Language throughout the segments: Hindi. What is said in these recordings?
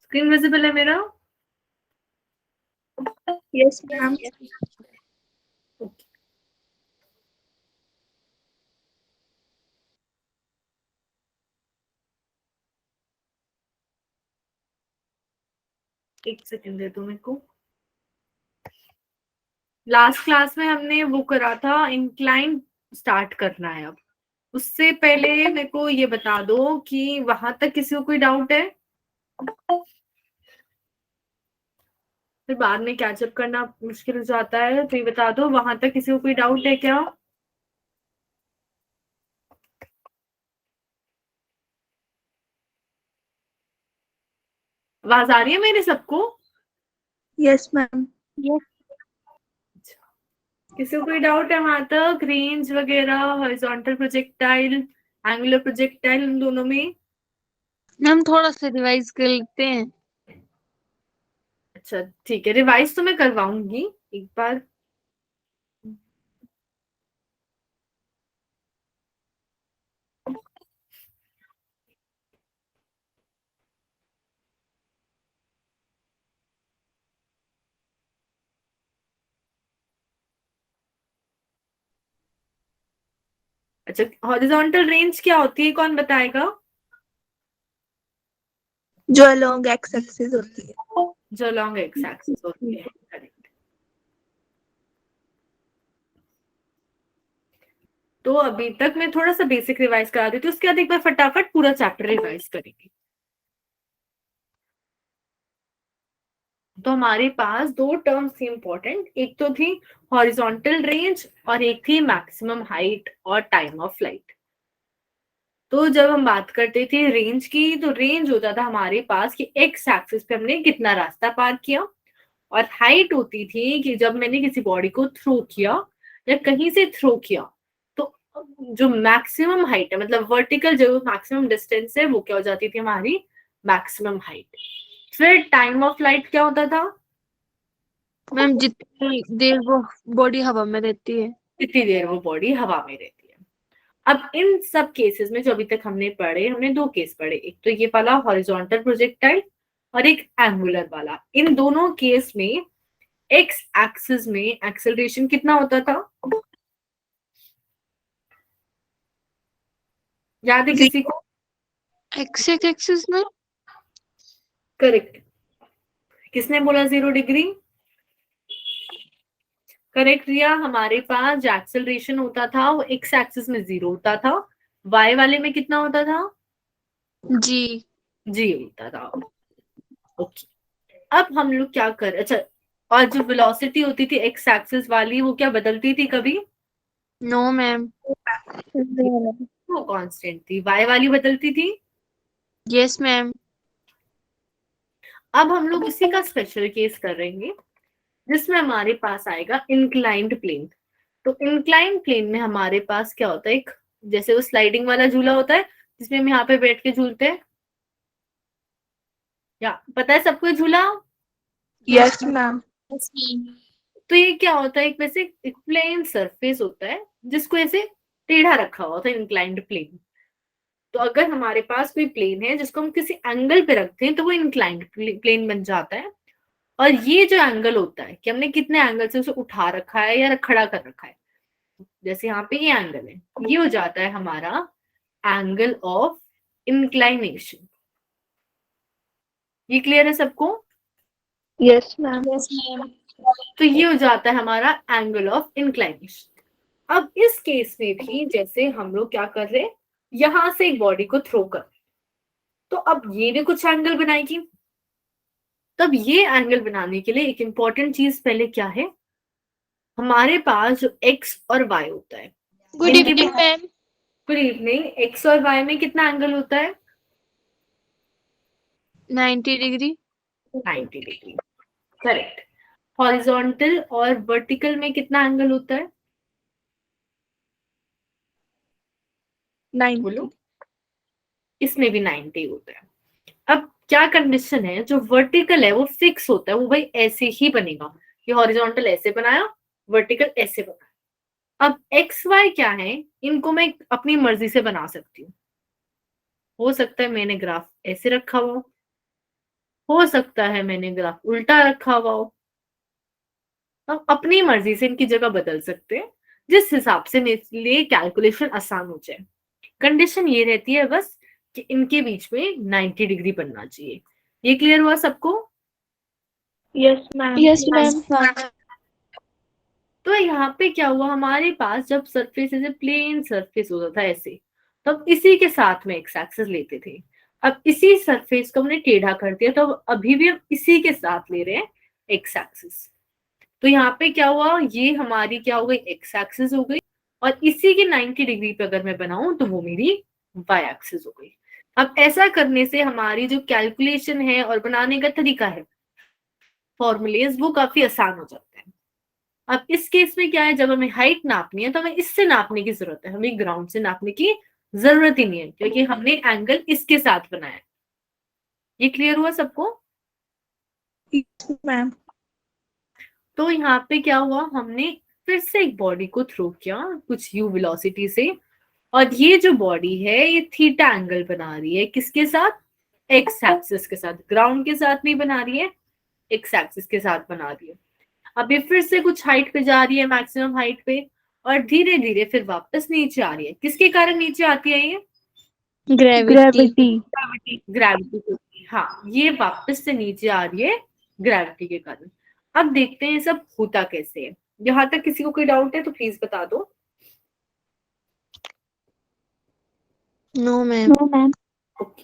स्क्रीन विजिबल है मेरा? Yes ma'am. एक सेकंड दे दो मेरे को। लास्ट क्लास में हमने वो करा था, इंक्लाइन स्टार्ट करना है। अब उससे पहले मेरे को ये बता दो कि वहां तक किसी को कोई डाउट है? फिर बाद में कैचअप करना मुश्किल हो जाता है, तो ये बता दो वहां तक किसी को कोई डाउट है क्या? आवाज आ रही है मेरे सबको? Yes ma'am. किसी को कोई डाउट है वहां तक? रेंज वगैरह, हॉरिजॉन्टल प्रोजेक्टाइल, एंगुलर प्रोजेक्टाइल, इन दोनों में? मैम थोड़ा सा रिवाइज कर लेते हैं। अच्छा ठीक है, रिवाइज तो मैं करवाऊंगी एक बार। अच्छा, हॉरिजॉन्टल रेंज क्या होती है, कौन बताएगा? जो अलोंग एक्स एक्सिस होती है। जो लॉन्ग एक्स एक्सिस होती है, करेक्ट। तो अभी तक मैं थोड़ा सा बेसिक रिवाइज करा देती हूँ, उसके बाद एक बार फटाफट पूरा चैप्टर रिवाइज करेंगे। तो हमारे पास दो टर्म्स थी इंपॉर्टेंट, एक तो थी हॉरिजॉन्टल रेंज और एक थी मैक्सिमम हाइट और टाइम ऑफ फ्लाइट। तो जब हम बात करते थे रेंज की, तो रेंज होता था हमारे पास कि एक्स एक्सिस पे हमने कितना रास्ता पार किया, और हाइट होती थी कि जब मैंने किसी बॉडी को थ्रो किया या कहीं से थ्रो किया, तो जो मैक्सिमम हाइट है, मतलब वर्टिकल जो मैक्सिमम डिस्टेंस है, वो क्या हो जाती थी हमारी मैक्सिमम हाइट। फिर टाइम ऑफ फ्लाइट क्या होता था? मैम जितनी देर वो बॉडी हवा में रहती है। कितनी देर वो बॉडी हवा में रहती है। अब इन सब केसेस में जो अभी तक हमने पढ़े, हमने दो केस पढ़े, एक तो ये वाला हॉरिजॉन्टल प्रोजेक्टाइल और एक एंगुलर वाला। इन दोनों केस में एक्स एक्सिस में एक्सेलरेशन कितना होता था? याद है किसी को? एक्स एक्सिस में करेक्ट। किसने बोला 0 डिग्री? करेक्ट रिया, हमारे पास जो एक्सेलरेशन होता था वो एक्स एक्सिस में 0 होता था, वाई वाले में कितना होता था? जी जी होता था। ओके, अब हम लोग क्या कर, अच्छा, और जो वेलोसिटी होती थी एक्स एक्सिस वाली, वो क्या बदलती थी कभी? No ma'am. वो कांस्टेंट थी। वाई वाली बदलती थी। Yes ma'am. अब हम लोग इसी का स्पेशल केस करेंगे, जिसमें हमारे पास आएगा इंक्लाइंड प्लेन। तो इंक्लाइंड प्लेन में हमारे पास क्या होता है, एक जैसे वो स्लाइडिंग वाला झूला होता है जिसमें हम यहाँ पे बैठ के झूलते हैं, या पता है सबको झूला? Yes ma'am. तो ये क्या होता है, एक वैसे एक प्लेन सरफेस होता है जिसको ऐसे टेढ़ा रखा हुआ होता है, इंक्लाइंड प्लेन। तो अगर हमारे पास कोई प्लेन है जिसको हम किसी एंगल पे रखते हैं, तो वो इंक्लाइंड प्लेन बन जाता है। और ये जो एंगल होता है कि हमने कितने एंगल से उसे उठा रखा है या खड़ा कर रखा है, जैसे यहाँ पे ये एंगल है, ये हो जाता है हमारा एंगल ऑफ इंक्लाइनेशन। ये क्लियर है सबको? Yes ma'am. तो ये हो जाता है हमारा एंगल ऑफ इंक्लाइनेशन। अब इस केस में भी जैसे हम लोग क्या कर रहे हैं, यहां से एक बॉडी को थ्रो कर, तो अब ये भी कुछ एंगल बनाएगी। तब ये एंगल बनाने के लिए एक इंपॉर्टेंट चीज पहले क्या है, हमारे पास जो एक्स और वाई होता है, good evening ma'am. Good evening, x और वाई में कितना एंगल होता है? 90 डिग्री। 90 degree, correct. हॉरिजॉन्टल और वर्टिकल में कितना एंगल होता है? 90। बोलो। इसमें भी 90 होता है। अब क्या कंडीशन है, जो वर्टिकल है वो फिक्स होता है, वो भाई ऐसे ही बनेगा। ये हॉरिजॉन्टल ऐसे बनाया, वर्टिकल ऐसे बनाया। अब एक्स वाई क्या है, इनको मैं अपनी मर्जी से बना सकती हूँ। हो सकता है मैंने ग्राफ ऐसे रखा हो, हो सकता है मैंने ग्राफ उल्टा रखा हुआ हो। हम अपनी मर्जी से इनकी जगह बदल सकते हैं, जिस हिसाब से मेरे लिए कैलकुलेशन आसान हो जाए। कंडीशन ये रहती है बस कि इनके बीच में 90 डिग्री बनना चाहिए। ये क्लियर हुआ सबको? Yes ma'am. Yes ma'am. तो यहाँ पे क्या हुआ, हमारे पास जब सरफेस ऐसे प्लेन सरफेस होता था ऐसे, तो अब इसी के साथ में एक्स एक्सिस लेते थे। अब इसी सरफेस को हमने टेढ़ा कर दिया, तो अब अभी भी हम इसी के साथ ले रहे हैं एक्स एक्सिस। तो यहाँ पे क्या हुआ, ये हमारी क्या हो गई, एक्स एक्सिस हो गई, और इसी के 90 डिग्री पे अगर मैं बनाऊं तो वो मेरी वाई एक्सिस हो गई। अब ऐसा करने से हमारी जो कैलकुलेशन है और बनाने का तरीका है, फॉर्मूलेज, वो काफी आसान हो जाते हैं। अब इस केस में क्या है, जब हमें हाइट नापनी है तो हमें इससे नापने की जरूरत है, हमें ग्राउंड से नापने की जरूरत ही नहीं है, क्योंकि हमने एंगल इसके साथ बनाया। ये क्लियर हुआ सबको? Yes ma'am. तो यहाँ पे क्या हुआ, हमने फिर से एक बॉडी को थ्रो किया कुछ u वेलोसिटी से, और ये जो बॉडी है ये थीटा एंगल बना रही है, किसके साथ, एक्स एक्सिस के साथ। ग्राउंड के साथ नहीं बना रही है, एक्स एक्सिस के साथ बना रही है। अब ये फिर से कुछ हाइट पे जा रही है, मैक्सिमम हाइट पे, और धीरे धीरे फिर वापस नीचे आ रही है। किसके कारण नीचे आती है ये, ग्रेविटी। ग्रेविटी। हाँ, ये वापस से नीचे आ रही है ग्रेविटी के कारण। अब देखते हैं ये सब होता कैसे है। यहाँ तक किसी को कोई डाउट है तो प्लीज बता दो। No ma'am. ओके,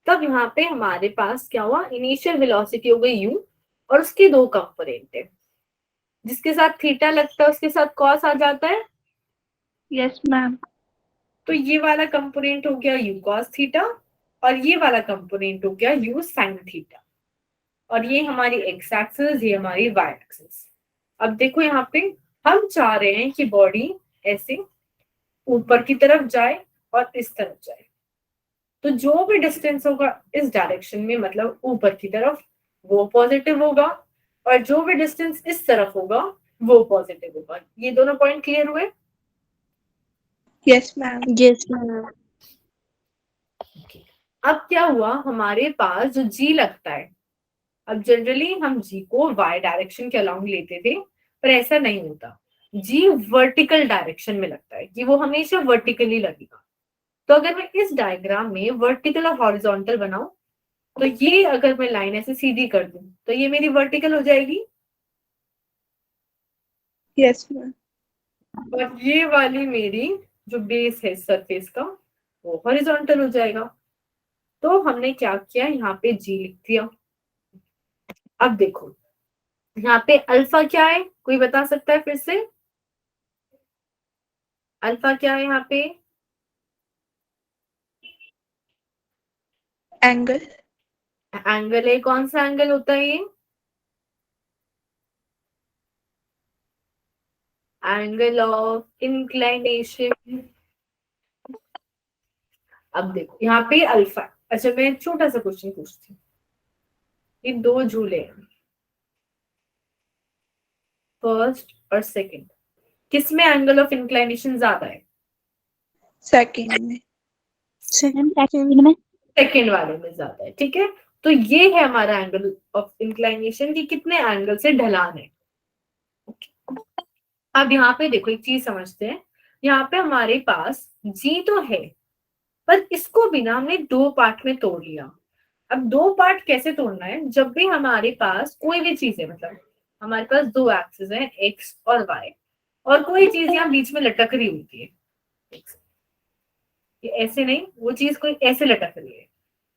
तब यहाँ पे हमारे पास क्या हुआ, इनिशियल वेलोसिटी हो गई u, और उसके दो कंपोनेंट है, जिसके साथ थीटा लगता है उसके साथ कॉस आ जाता है। Yes ma'am. तो ये वाला कंपोनेंट हो गया u cos थीटा, और ये वाला कंपोनेंट हो गया u sin थीटा, और ये हमारी x एक्सिस, ये हमारी y एक्सिस। अब देखो यहाँ पे हम चाह रहे हैं कि बॉडी ऐसे ऊपर की तरफ जाए और इस तरफ जाए, तो जो भी डिस्टेंस होगा इस डायरेक्शन में, मतलब ऊपर की तरफ, वो पॉजिटिव होगा, और जो भी डिस्टेंस इस तरफ होगा वो पॉजिटिव होगा। ये दोनों पॉइंट क्लियर हुए? Yes ma'am. Yes ma'am. अब क्या हुआ, हमारे पास जो जी लगता है, अब जनरली हम जी को y डायरेक्शन के अलोंग लेते थे, पर ऐसा नहीं होता। जी वर्टिकल डायरेक्शन में लगता है, कि वो हमेशा वर्टिकली लगेगा। तो अगर मैं इस डायग्राम में वर्टिकल और हॉरिजॉन्टल बनाऊं, तो ये अगर मैं लाइन ऐसे सीधी कर दूं तो ये मेरी वर्टिकल हो जाएगी, यस मैम। और ये वाली मेरी जो बेस है सरफेस का, वो हॉरिजॉन्टल हो जाएगा। तो हमने क्या किया, यहाँ पे जी लिख दिया। अब देखो यहाँ पे अल्फा क्या है, कोई बता सकता है फिर से, अल्फा क्या है यहाँ पे? एंगल। एंगल है। कौन सा एंगल होता है ये? Angle of inclination. अब देखो यहाँ पे अल्फा। अच्छा, मैं एक छोटा सा क्वेश्चन पूछती हूँ। ये दो झूले हैं, फर्स्ट और सेकंड, किसमें एंगल ऑफ इंक्लाइनेशन ज्यादा है? सेकंड में। सेकंड में। सेकंड वाले में ज्यादा है, ठीक है। तो ये है हमारा एंगल ऑफ इंक्लाइनेशन की कितने एंगल से ढलान है। अब यहाँ पे देखो एक चीज समझते हैं, यहाँ पे हमारे पास जी तो है, पर इसको भी ना हमने दो पार्ट में तोड़ लिया। अब दो पार्ट कैसे तोड़ना है, जब भी हमारे पास कोई भी चीज है, मतलब हमारे पास दो एक्सिस है, एक्स और वाई, और कोई चीज यहाँ बीच में लटक रही होती है, ये ऐसे नहीं, वो चीज कोई ऐसे लटक रही है,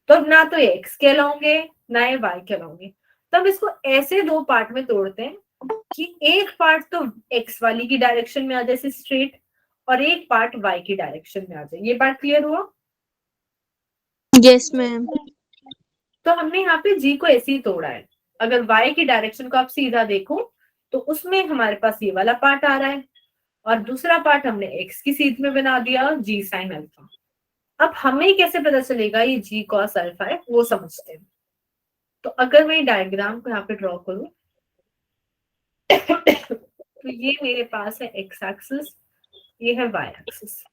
तो अब ना तो एक्स कहलाओगे ना ये वाई कहलाओगे। तब इसको ऐसे दो पार्ट में तोड़ते हैं कि एक पार्ट तो एक्स वाली की डायरेक्शन में आ जाए स्ट्रेट, और एक पार्ट वाई की डायरेक्शन में आ जाए। ये पार्ट क्लियर हुआ? Yes ma'am. तो हमने यहाँ पे जी को ऐसे ही तोड़ा है। अगर वाई की डायरेक्शन को आप सीधा देखो तो उसमें हमारे पास ये वाला पार्ट आ रहा है, और दूसरा पार्ट हमने एक्स की सीध में बना दिया जी साइन अल्फा। अब हमें कैसे पता चलेगा ये जी कॉस अल्फा है, वो समझते हैं। तो अगर मैं डायग्राम को यहाँ पे ड्रॉ करूं तो ये मेरे पास है एक्स एक्सिस, ये है वाई एक्सिस,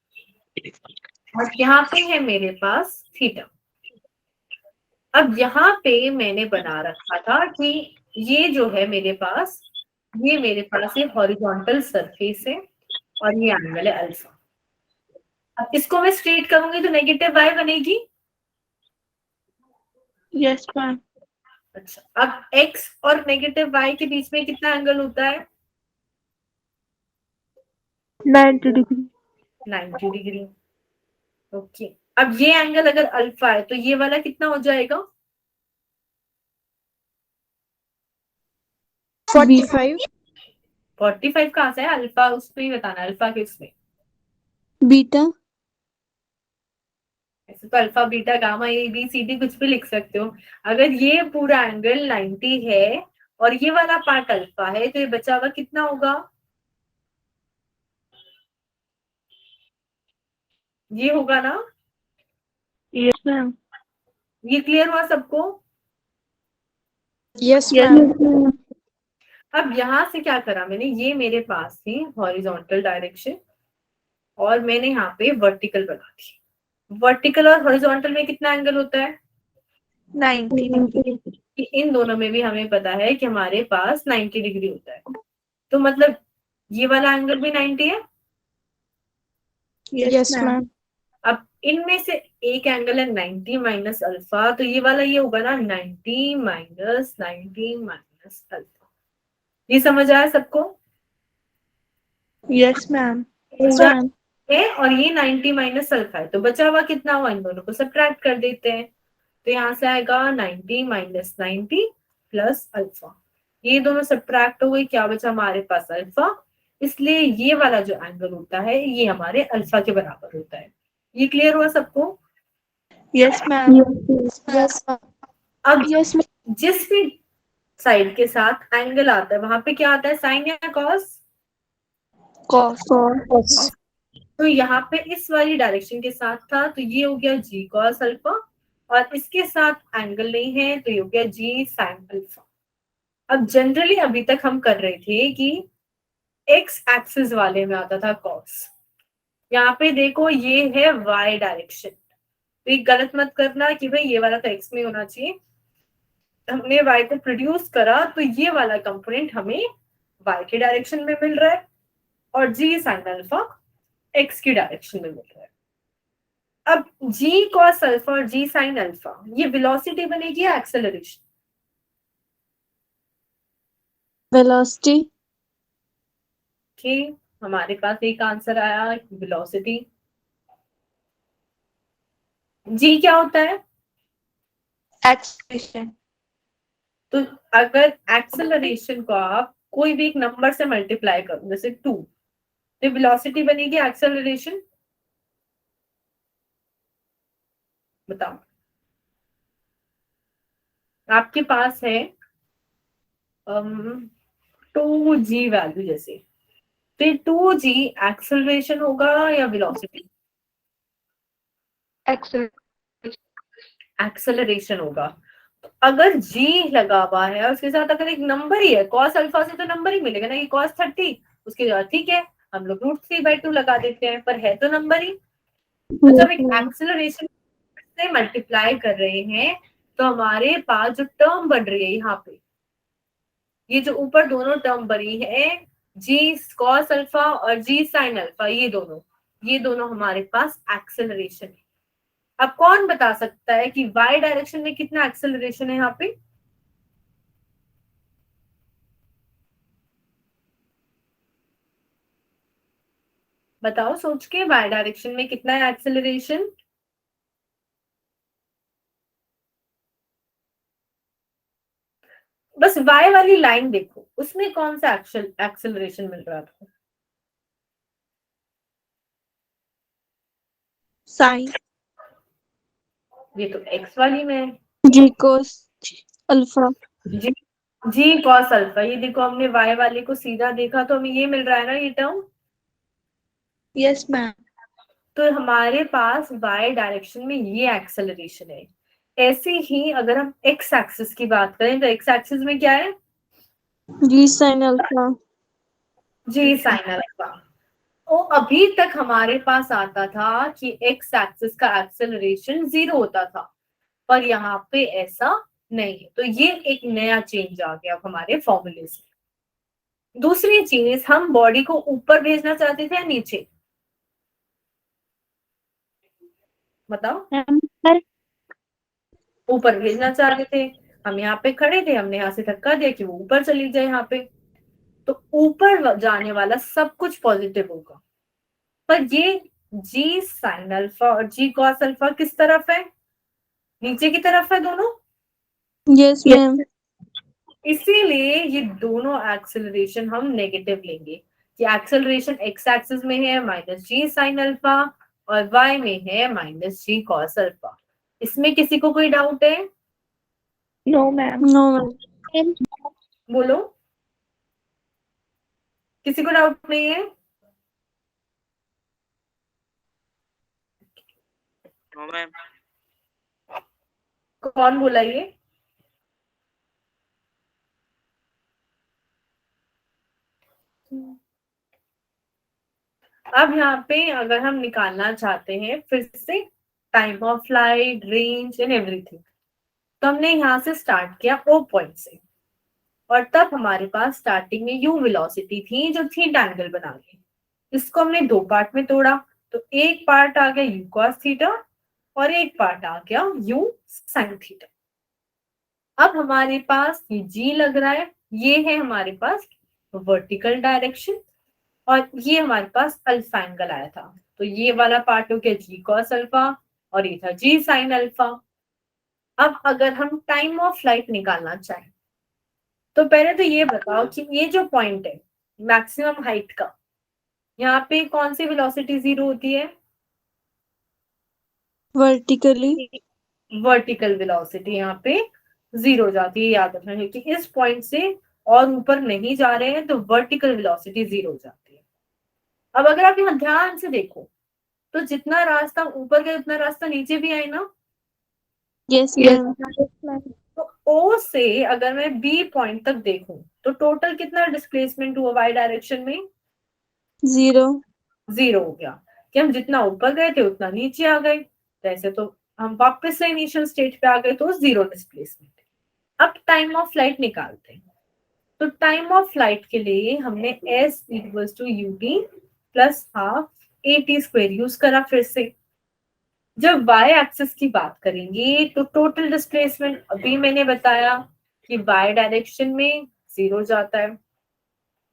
और यहाँ पे है मेरे पास थीटा। अब यहाँ पे मैंने बना रखा था कि ये जो है मेरे पास ये हॉरिजॉन्टल सरफेस है और ये एंगल है अल्फा। अब इसको मैं स्ट्रेट करूंगी तो नेगेटिव y बनेगी। Yes, ma'am. अच्छा, अब x और नेगेटिव y के बीच में कितना एंगल होता है? 90 degree. 90 डिग्री। ओके, अब ये एंगल अगर अल्फा है तो ये वाला कितना हो जाएगा? 45 45 कहाँ से है? अल्फा उसमें ही बताना, अल्फा किसमें? बीटा। ऐसे तो alpha beta gamma A B C D कुछ भी लिख सकते हो। अगर ये पूरा एंगल 90 है और ये वाला पार्ट अल्फा है तो ये बचा हुआ कितना होगा? ये होगा ना? Yes, ma'am. ये क्लियर हुआ सबको? Yes Yes, ma'am. ma'am. अब यहां से क्या करा मैंने, ये मेरे पास थी हॉरिजॉन्टल डायरेक्शन और मैंने यहाँ पे वर्टिकल बना दी। वर्टिकल और हॉरिजॉन्टल में कितना एंगल होता है? 90 degree. कि इन दोनों में भी हमें पता है कि हमारे पास 90 डिग्री होता है, तो मतलब ये वाला एंगल भी 90 है। Yes, yes ma'am. मैम। अब इनमें से एक एंगल है 90 माइनस अल्फा, तो ये वाला ये होगा ना 90 माइनस 90 माइनस अल्फा। ये समझ आया सबको? Yes, ma'am. पूरा है और ये 90 माइनस अल्फा है, तो बचा हुआ कितना हुआ? इन दोनों को सब्ट्रैक्ट कर देते हैं, तो यहाँ से आएगा 90 माइनस 90 प्लस अल्फा। ये दोनों सब्ट्रैक्ट हो गई, क्या बचा हमारे पास? अल्फा। इसलिए ये वाला जो एंगल होता है ये हमारे अल्फा के बराबर होता है। ये क्लियर हुआ सबको? Yes, ma'am. यस अब यस जिस भी साइड के साथ एंगल आता है वहां पे क्या आता है? साइन या कॉस? Cos. मैम। तो यहाँ पे इस वाली डायरेक्शन के साथ था तो ये हो गया जी कॉस अल्फा, और इसके साथ एंगल नहीं है तो ये हो गया जी साइन अल्फा। अब जनरली अभी तक हम कर रहे थे कि एक्स एक्सिस वाले में आता था कॉस, यहाँ पे देखो ये है वाई डायरेक्शन, तो ये गलत मत करना कि भाई ये वाला तो एक्स में होना चाहिए। हमने वाई को प्रोड्यूस करा तो ये वाला कंपोनेंट हमें वाई के डायरेक्शन में मिल रहा है और जी साइन अल्फा एक्स की डायरेक्शन में मिल रहा है। अब जी कॉस अल्फा और जी साइन अल्फा ये वेलोसिटी बनेगी या एक्सेलरेशन? वेलोसिटी। ठीक, हमारे पास एक आंसर आया वेलोसिटी। जी क्या होता है? Acceleration. तो अगर एक्सेलरेशन को आप कोई भी एक नंबर से मल्टीप्लाई करो जैसे 2, तो वेलोसिटी बनेगी एक्सेलरेशन? बताओ। आपके पास है 2g वैल्यू जैसे, तो 2g एक्सेलरेशन होगा या वेलोसिटी? Acceleration. एक्सेलरेशन होगा। अगर g लगा हुआ है और उसके साथ अगर एक नंबर ही है, cos अल्फा से तो नंबर ही मिलेगा ना कि cos 30, उसके बाद ठीक है हम लोग √3/2 लगा देते हैं, पर है तो नंबर ही। तो जब एक एक्सेलरेशन से मल्टीप्लाई कर रहे हैं तो हमारे पास जो टर्म बन रही है यहाँ पे, ये जो ऊपर दोनों टर्म बनी है जी कॉस अल्फा और जी साइन अल्फा, ये दोनों हमारे पास एक्सेलरेशन है। अब कौन बता सकता है कि वाई डायरेक्शन में कितना एक्सेलरेशन है यहाँ पे? बताओ सोच के, वाई डायरेक्शन में कितना है एक्सेलरेशन? बस वाई वाली लाइन देखो, उसमें कौन सा एक्सेलरेशन मिल रहा था? Sine. ये तो एक्स वाली में है। जी कोस अल्फा। जी जी कॉस अल्फा, ये देखो हमने वाई वाले को सीधा देखा तो हमें ये मिल रहा है ना ये टर्म। Yes, ma'am. तो हमारे पास वाई डायरेक्शन में ये एक्सेलरेशन है। ऐसे ही अगर हम एक्स एक्सिस की बात करें तो एक्स एक्सिस में क्या है? जी साइन अल्फा। जी साइन अल्फा। तो अभी तक हमारे पास आता था कि एक्स एक्सिस का एक्सेलरेशन 0 होता था, और यहाँ पे ऐसा नहीं है। तो ये एक नया चेंज आ गया हमारे फॉर्मूले से। दूसरी चीज, हम बॉडी को ऊपर भेजना चाहते थे या नीचे, बताओ। मैम पर ऊपर भेजना चाहते थे, हम यहाँ पे खड़े थे, हमने यहाँ से धक्का दिया कि वो ऊपर चली जाए यहाँ पे, तो ऊपर जाने वाला सब कुछ पॉजिटिव होगा। पर ये जी साइन अल्फा और जी कॉस अल्फा किस तरफ है, नीचे की तरफ है दोनों। Yes ma'am. इसीलिए ये दोनों एक्सेलरेशन हम नेगेटिव लेंगे, कि एक्सेलरेशन एक्स एक्सिस में है माइनस जी साइन अल्फा और वाई में है माइनस जी कॉस अल्फा। इसमें किसी को कोई डाउट है? No ma'am. No ma'am. बोलो, किसी को डाउट नहीं है? No ma'am. कौन बोला ये? अब यहाँ पे अगर हम निकालना चाहते हैं फिर से time of flight, range and everything, तो हमने यहाँ से स्टार्ट किया ओ पॉइंट से, और तब हमारे पास स्टार्टिंग में यू वेलोसिटी थी जो थीटा एंगल बना के, इसको हमने दो पार्ट में तोड़ा। तो एक पार्ट आ गया यू कॉस थीटा और एक पार्ट आ गया यू साइन थीटा। अब हमारे पास ये जी लग रहा है, ये है हमारे पास वर्टिकल डायरेक्शन, और ये हमारे पास अल्फा एंगल आया था, तो ये वाला पार्ट हो गया जी कॉस अल्फा और ये था जी साइन अल्फा। अब अगर हम टाइम ऑफ फ्लाइट निकालना चाहें, तो पहले तो ये बताओ कि ये जो पॉइंट है मैक्सिमम हाइट का, यहाँ पे कौन सी वेलोसिटी जीरो होती है? वर्टिकली। वर्टिकल वेलोसिटी यहाँ पे जीरो हो जाती है, याद रखना, क्योंकि इस पॉइंट से और ऊपर नहीं जा रहे हैं तो वर्टिकल वेलोसिटी जीरो हो जाती है। अब अगर आप यहाँ ध्यान से देखो, तो जितना रास्ता ऊपर गया उतना रास्ता नीचे भी आए ना। Yes ma'am. तो ओ से अगर मैं बी पॉइंट तक देखूं, तो टोटल कितना डिस्प्लेसमेंट हुआ वाई डायरेक्शन में? 0। जीरो हो गया, कि हम जितना ऊपर गए थे उतना नीचे आ गए। वैसे तो हम वापस से इनिशियल स्टेज पे आ गए, तो जीरो डिस्प्लेसमेंट। अब टाइम ऑफ फ्लाइट निकालते हैं। तो टाइम ऑफ फ्लाइट के लिए हमने S equals to U T plus half A T square use करा। फिर से जब y एक्सिस की बात करेंगे तो टोटल डिस्प्लेसमेंट अभी मैंने बताया कि y डायरेक्शन में जीरो जाता है।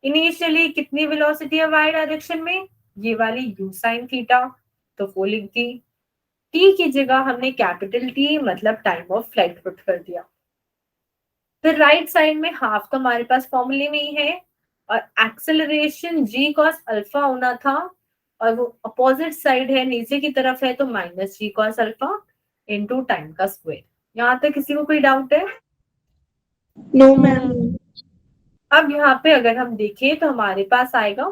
इनिशियली कितनी वेलोसिटी है y डायरेक्शन में? ये वाली u साइन थीटा, तो वो लिख दी। t की जगह हमने कैपिटल T मतलब टाइम ऑफ फ्लाइट पुट कर दिया। फिर राइट साइड में हाफ तो हमारे पास फॉर्मूले में ही है, और एक्सेलरेशन जी कॉस अल्फा होना था, और वो अपोजिट साइड है, नीचे की तरफ है, तो minus G cos alpha into time का स्क्वायर। यहाँ तक किसी को कोई डाउट है? No ma'am. अब यहाँ पे अगर हम देखें तो हमारे पास आएगा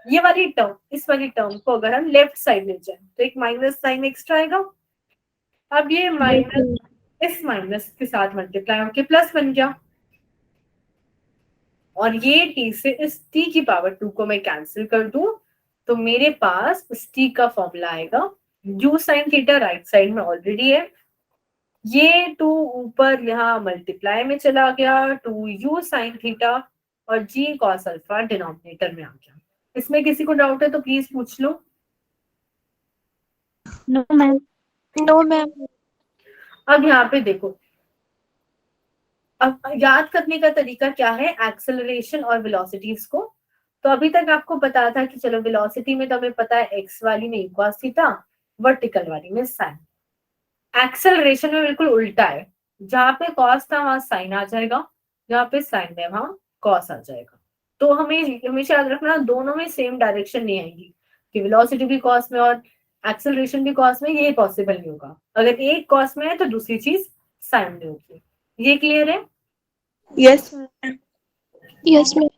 ये वाली टर्म, इस वाली टर्म को अगर हम लेफ्ट साइड ले जाए तो एक माइनस साइन एक्स्ट्रा आएगा। अब ये माइनस इस माइनस के साथ मल्टीप्लाई होकर प्लस बन गया, और ये t से इस t की पावर 2 को मैं कैंसिल कर दूं, तो मेरे पास इस t का फॉर्मूला आएगा u sine theta right side में ऑलरेडी है, ये 2 ऊपर यहाँ मल्टीप्लाई में चला गया 2u साइन थीटा, और g cos अल्फा डिनोमिनेटर में आ गया। इसमें किसी को डाउट है तो प्लीज पूछ लो। No ma'am. No ma'am. अब यहाँ पे देखो, अब याद करने का तरीका क्या है एक्सेलरेशन और वेलोसिटीज को। तो अभी तक आपको पता था कि चलो वेलोसिटी में तो हमें पता है एक्स वाली में cos थीटा, वर्टिकल वाली में साइन। एक्सेलरेशन में बिल्कुल उल्टा है, जहां पे cos था वहां साइन आ जाएगा, जहां पे साइन है वहां cos आ जाएगा। तो हमें हमेशा याद रखना दोनों में सेम डायरेक्शन नहीं आएगी, कि वेलोसिटी भी cos में और एक्सेलरेशन भी cos में, ये पॉसिबल नहीं होगा। अगर एक cos में है तो दूसरी चीज साइन में होगी। ये क्लियर है? Yes ma'am. Yes ma'am.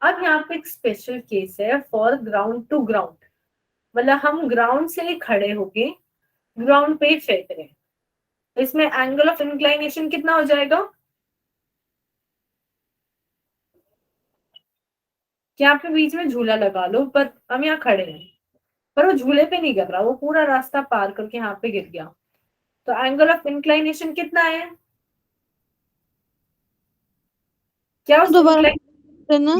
अब यहाँ पे एक स्पेशल केस है फॉर ग्राउंड टू ग्राउंड, मतलब हम ग्राउंड से खड़े होके ग्राउंड पे फेंक रहे हैं, तो इसमें एंगल ऑफ इंक्लाइनेशन कितना हो जाएगा? यहाँ पे बीच में झूला लगा लो, पर हम यहाँ खड़े हैं, पर वो झूले पे नहीं गिर रहा, वो पूरा रास्ता पार करके यहाँ पे गिर गया, तो एंगल ऑफ इंक्लाइनेशन कितना है? क्या उस दोबारा incline- करना।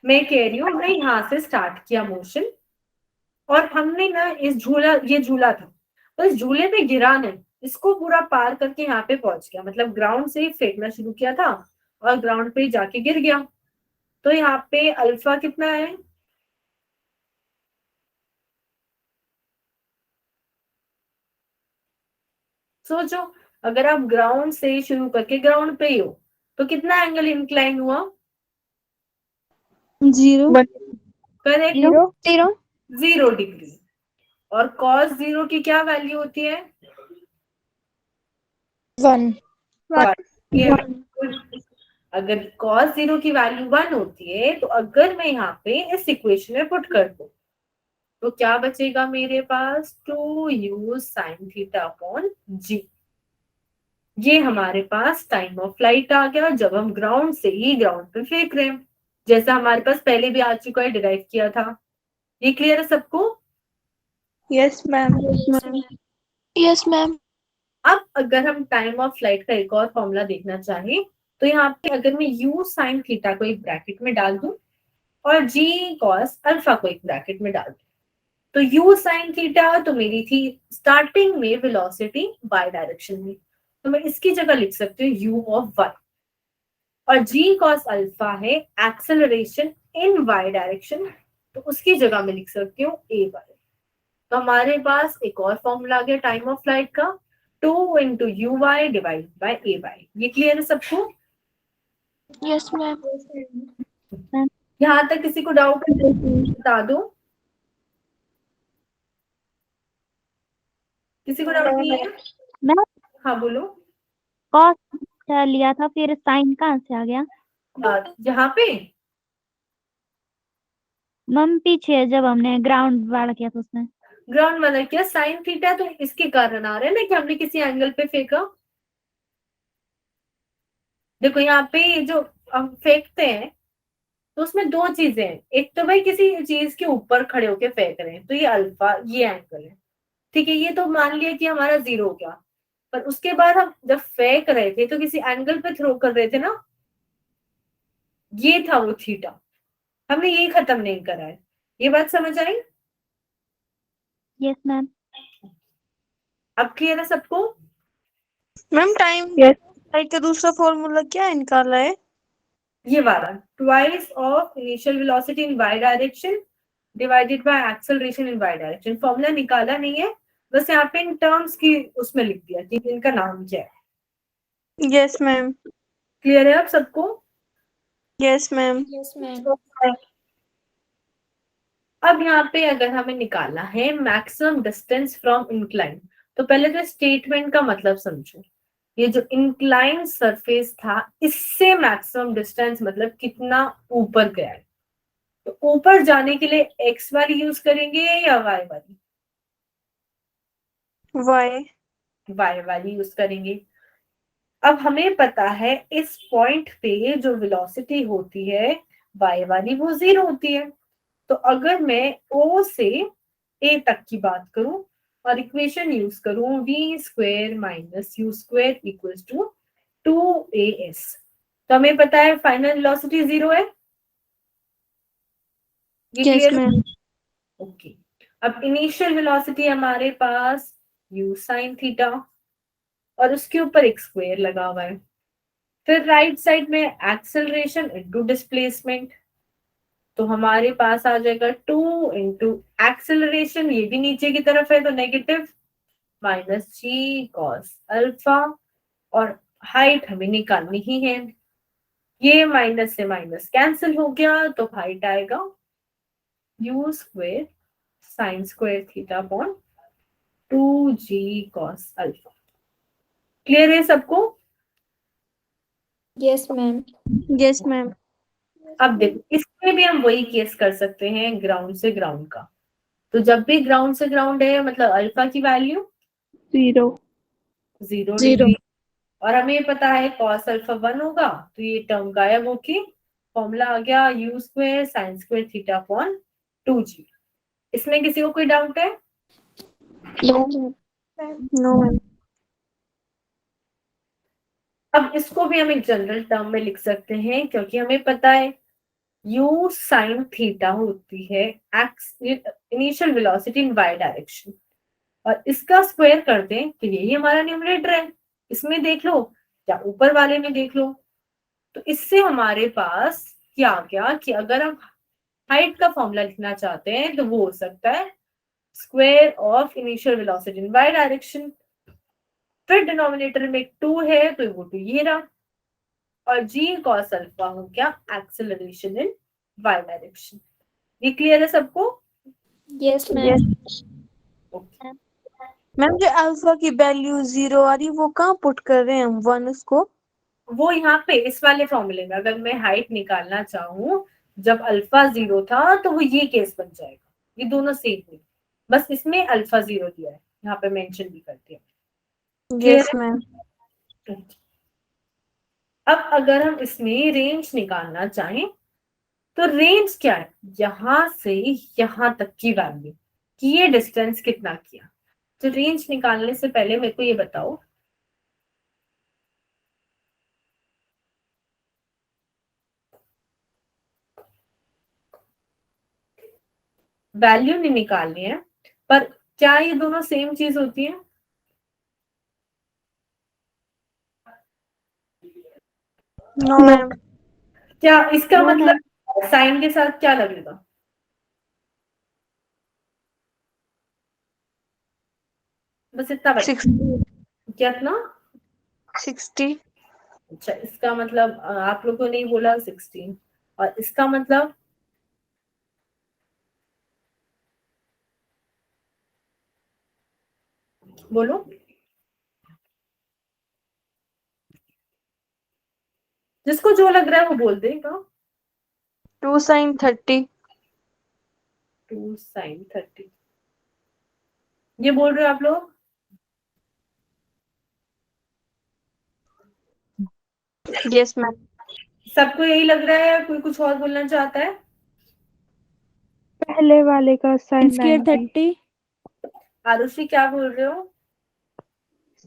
मैं कह रही हूँ हमने यहाँ से स्टार्ट किया मोशन और हमने ना ये झूला था, तो इस झूले पे गिरा नहीं, इसको पूरा पार करके यहाँ पे पहुंच गया, मतलब ग्राउंड से ही फेंकना शुरू किया था और ग्राउंड पे ही जाके गिर गया। तो यहाँ पे अल्फा कितना है? सोचो, अगर आप ग्राउंड से शुरू करके ग्राउंड पे ही हो तो कितना एंगल इंक्लाइन हुआ? 0 करेक्ट, 0 0 डिग्री। और cos 0 की क्या वैल्यू होती है? 1 अगर cos 0 की वैल्यू 1 होती है तो अगर मैं यहाँ पे इस इक्वेशन में पुट कर दूं तो क्या बचेगा मेरे पास? 2u sin theta upon g। ये हमारे पास टाइम ऑफ फ्लाइट आ गया जब हम ग्राउंड से ही ग्राउंड पे फेंक रहे हैं, जैसा हमारे पास पहले भी आ चुका है, डिराइव किया था। ये क्लियर है सबको? Yes ma'am yes ma'am. अब अगर हम टाइम ऑफ फ्लाइट का एक और फॉर्मूला देखना चाहें तो यहाँ पे अगर मैं u sin थीटा को एक ब्रैकेट में डाल दूं और g cos अल्फा को एक ब्रैकेट में डाल दूं तो u sin थीटा तो मेरी थी स्टार्टिंग में वेलोसिटी y डायरेक्शन में, तो मैं इसकी जगह लिख सकती हूँ u ऑफ y, और g cos अल्फा है एक्सेलरेशन इन y डायरेक्शन, तो उसकी जगह मैं लिख सकती हूँ a y। तो हमारे पास एक और फॉर्मूला आ गया टाइम ऑफ फ्लाइट का, 2 into U Y divide by A Y. ये क्लियर है सबको? Yes ma'am. यहाँ तक किसी को डाउट बता दो, किसी को डाउट नहीं है? मैम हाँ बोलो। कॉस लिया था, फिर साइन कहाँ से आ गया? यहाँ पे मैम पीछे जब हमने ग्राउंड वाला किया था उसमें। ग्राउंड वाला क्या? साइन थीटा तो इसके कारण आ रहा है ना कि हमने किसी एंगल पे फेंका। देखो यहाँ पे जो हम फेंकते हैं तो उसमें दो चीजें हैं, एक तो भाई किसी चीज के ऊपर खड़े होके फेंक रहे हैं तो ये अल्फा, ये एंगल है, ठीक है, ये तो मान लिया कि हमारा 0 हो गया। पर उसके बाद हम जब फेंक रहे थे तो किसी एंगल पे थ्रो कर रहे थे ना, ये था वो थीटा, हमने ये खत्म नहीं करा है। ये बात समझ आई? Yes ma'am. अब क्लियर है सबको? मैम टाइम फ्लाइट का दूसरा फॉर्मूला क्या निकाला है? ये वाला twice of initial velocity in y direction divided by acceleration in y direction. Formula निकाला नहीं है, बस यहाँ पे इन टर्म्स की उसमें लिख दिया कि इनका नाम क्या है। Yes ma'am. क्लियर है अब सबको? Yes ma'am. अब यहाँ पे अगर हमें निकालना है मैक्सिमम डिस्टेंस फ्रॉम इंक्लाइन, तो पहले तो स्टेटमेंट का मतलब समझो। ये जो इंक्लाइन सरफेस था इससे मैक्सिमम डिस्टेंस मतलब कितना ऊपर गया है, तो ऊपर जाने के लिए एक्स वाली यूज करेंगे या वाई वाली? वाई वाली यूज करेंगे। अब हमें पता है इस पॉइंट पे जो वेलोसिटी होती है वाई वाली वो 0 होती है, तो अगर मैं O से A तक की बात करूं और इक्वेशन यूज करूं v square minus u square equals to 2as, तो हमें पता है फाइनल वेलोसिटी 0 है। ये यस क्लियर? मैम। ओके। अब इनिशियल वेलोसिटी हमारे पास u sin थीटा और उसके ऊपर एक स्क्वायर लगा हुआ है, फिर राइट साइड में एक्सेलरेशन इनटू डिस्प्लेसमेंट, तो हमारे पास आ जाएगा 2 इंटू एक्सेलरेशन, ये भी नीचे की तरफ है तो negative, minus G cos alpha, और हाइट हमें निकालनी ही है, ये माइनस से माइनस कैंसिल हो गया तो हाइट आएगा you square sine square theta upon 2g cos alpha. Clear है सबको? Yes ma'am. Yes ma'am. अब देखो इसमें भी हम वही केस कर सकते हैं ग्राउंड से ग्राउंड का, तो जब भी ग्राउंड से ग्राउंड है मतलब अल्फा की वैल्यू 0 डिग्री, और हमें पता है cos अल्फा 1 होगा तो ये टर्म गायब होके फॉर्मूला आ गया u square sine square theta upon 2g। इसमें किसी को कोई डाउट है? No no ma'am. अब इसको भी हम एक जनरल टर्म में लिख सकते हैं, क्योंकि हमें पता है u sin थीटा होती है एक्स इनिशियल वेलोसिटी इन y डायरेक्शन, और इसका स्क्वायर कर दें तो यही हमारा न्यूमरेटर है। इसमें देख लो या ऊपर वाले में देख लो, तो इससे हमारे पास क्या आ गया कि अगर हम हाइट का फॉर्मूला लिखना चाहते हैं तो वो हो सकता है square of initial velocity in y direction, फिर डिनोमिनेटर में 2 है तो वो 2 ये रहा, और g cos अल्फा हो गया एक्सेलरेशन इन y डायरेक्शन। ये क्लियर है सबको? Yes ma'am. ओके। मैम जो अल्फा की वैल्यू 0 आ रही वो कहाँ पुट कर रहे हैं हम 1 उसको? वो यहाँ पे इस वाले फॉर्मूले में अगर मैं हाइट निकालना चाहूँ जब अल्फा 0 था तो वो ये केस बन जाएगा, ये दोनों सेम है, बस इसमें अल्फा 0 दिया है, यहाँ पे मेंशन भी कर दिया। Yes ma'am. अब अगर हम इसमें रेंज निकालना चाहें तो रेंज क्या है, यहां से यहां तक की वैल्यू कि ये डिस्टेंस कितना किया। तो रेंज निकालने से पहले मेरे को ये बताओ, वैल्यू नहीं निकालनी है, पर क्या ये दोनों सेम चीज होती है? No ma'am. क्या इसका No, मतलब साइन के साथ क्या लगेगा? बस इतना बता। 60। कितना? 60। अच्छा, इसका मतलब आप लोगों ने बोला 16, और इसका मतलब बोलो। जिसको जो लग रहा है वो बोल देगा। 2 sin 30। 2 sin 30 ये बोल रहे हो आप लोग? Yes ma'am. सबको यही लग रहा है या कोई कुछ और बोलना चाहता है? पहले वाले का साइन स्क्वायर 90, 30। आरुषि क्या बोल रहे हो?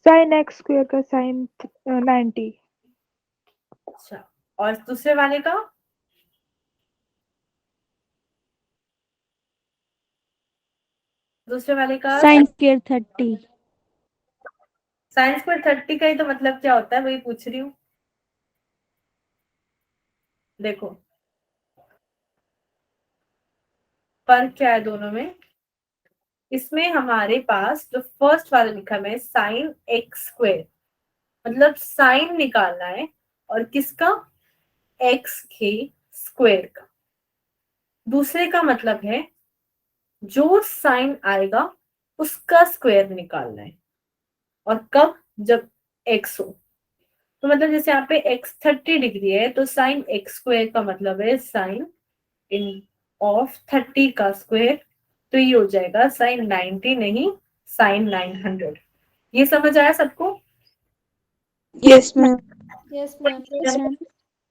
साइन एक्स स्क्वायर का साइन 90। अच्छा, और दूसरे वाले का? दूसरे वाले का साइन स्क्वायर 30। साइन स्क्वायर 30 का ही तो मतलब क्या होता है वही पूछ रही हूँ। देखो फर्क क्या है दोनों में। इसमें हमारे पास जो फर्स्ट वाला लिखा है साइन एक्स स्क्वायर, मतलब साइन निकालना है, और किसका? एक्स के स्क्वायर का। दूसरे का मतलब है जो साइन आएगा उसका स्क्वायर निकालना है, और कब? जब एक्स हो। तो मतलब जैसे यहाँ पे एक्स 30 डिग्री है तो साइन एक्स स्क्वायर का मतलब है साइन इन ऑफ 30 का स्क्वायर, तो ये हो जाएगा साइन 90 नहीं साइन 900। ये समझ आया सबको? Yes ma'am. Yes ma'am.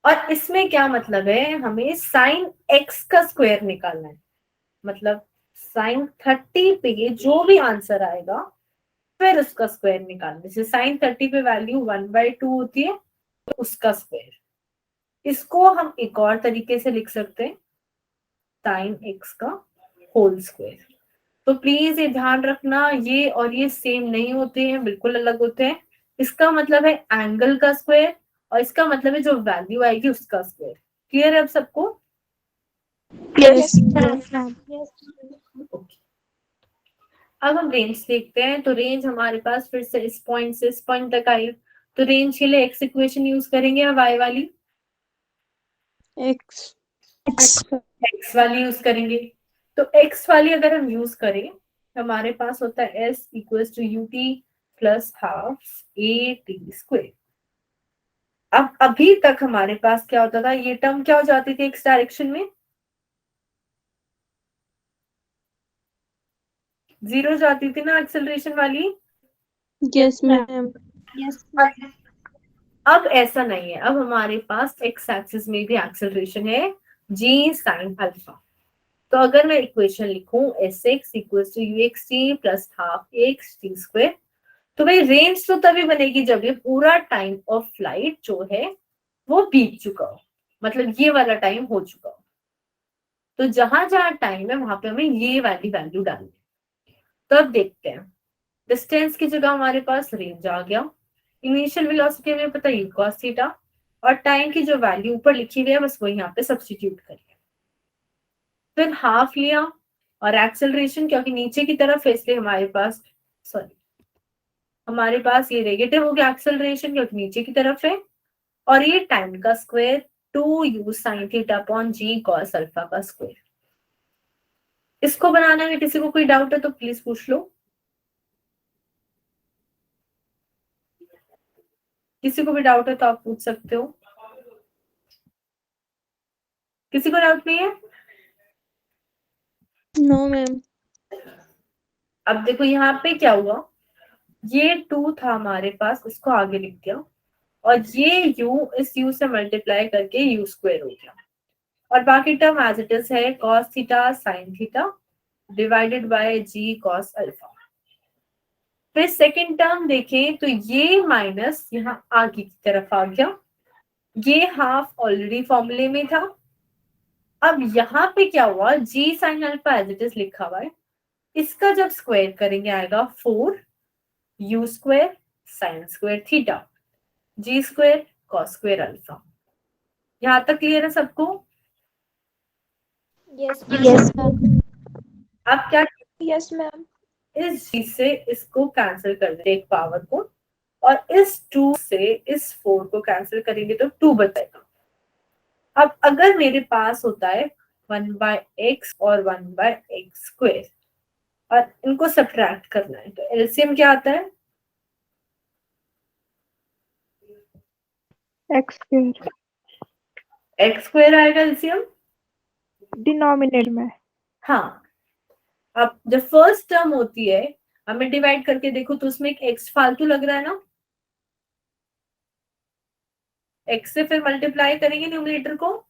और इसमें क्या मतलब है, हमें साइन एक्स का स्क्वायर निकालना है, मतलब साइन 30 पे जो भी आंसर आएगा फिर उसका स्क्वायर निकालना। जैसे साइन 30 पे वैल्यू 1/2 होती है तो उसका स्क्वायर। इसको हम एक और तरीके से लिख सकते हैं, साइन एक्स का होल स्क्वायर। तो प्लीज ये ध्यान रखना, ये और ये सेम नहीं होते हैं, बिल्कुल अलग होते हैं। इसका मतलब है एंगल का स्क्वायर, और इसका मतलब है जो वैल्यू आएगी उसका स्क्वायर। क्लियर है अब सबको? Yes ma'am. ओके। अब हम रेंज देखते हैं, तो रेंज हमारे पास फिर से इस पॉइंट से इस पॉइंट तक आई, तो रेंज के लिए एक्स इक्वेशन यूज करेंगे या वाई वाली? एक्स। एक्स वाली यूज करेंगे। तो एक्स वाली अगर हम यूज करें हमारे पास होता है S equals to U T plus half A T square. अब अभी तक हमारे पास क्या होता था, ये टर्म क्या हो जाती थी एक्स डायरेक्शन में? 0 जाती थी ना एक्सेलरेशन वाली। Yes ma'am. यस अब ऐसा नहीं है, अब हमारे पास एक्स एक्सिस में भी एक्सेलरेशन है जी साइन अल्फा। तो अगर मैं इक्वेशन लिखूं S X equal to U X T plus half X T square, तो भाई रेंज तो तभी बनेगी जब ये पूरा टाइम ऑफ फ्लाइट जो है वो बीत चुका हो, मतलब ये वाला टाइम हो चुका हो। तो जहां जहां टाइम है वहां पे हमें ये वाली वैल्यू डालनी है। तो अब देखते हैं, डिस्टेंस की जगह हमारे पास रेंज आ गया, इनिशियल वेलोसिटी हमें पता है cos थीटा, और टाइम की जो वैल्यू ऊपर लिखी हुई है बस वो यहाँ पे सब्स्टिट्यूट करिए। फिर हाफ लिया, और एक्सेलरेशन क्योंकि नीचे की तरफ है इसलिए हमारे पास ये नेगेटिव हो गया एक्सेलरेशन क्योंकि नीचे की तरफ है, और ये टाइम का square 2u sin theta upon g cos alpha का स्क्वायर। इसको बनाने में किसी को कोई डाउट है तो प्लीज पूछ लो। किसी को भी डाउट है तो आप पूछ सकते हो। किसी को डाउट नहीं है? No ma'am. अब देखो यहाँ पे क्या हुआ, ये 2 था हमारे पास, इसको आगे लिख दिया, और ये u इस u से मल्टीप्लाई करके u स्क्वायर हो गया, और बाकी टर्म एज इट इज है cos theta sin theta divided by g cos alpha. फिर सेकंड टर्म देखें तो ये माइनस यहाँ आगे की तरफ आ गया, ये हाफ ऑलरेडी फॉर्मूले में था। अब यहाँ पे क्या हुआ, g sin alpha as it is लिखा हुआ है, इसका जब स्क्वायर करेंगे आएगा 4 u square sin square theta g square cos square alpha. यहाँ तक क्लियर है सबको? यस यस अब क्या, यस मैम। इस g से इसको कैंसिल कर देंगे एक पावर को, और इस 2 से इस 4 को कैंसिल करेंगे तो 2 बचेगा। अब अगर मेरे पास होता है 1/x और 1/x स्क्वायर, और इनको सब्ट्रैक्ट करना है तो एलसीएम क्या आता है? x स्क्वायर x स्क्वायर आएगा एलसीएम। डिनोमिनेटर में। हाँ, अब जब फर्स्ट टर्म होती है हमें डिवाइड करके देखो तो उसमें एक x फालतू लग रहा है ना, x से फिर मल्टीप्लाई करेंगे न्यूमरेटर को,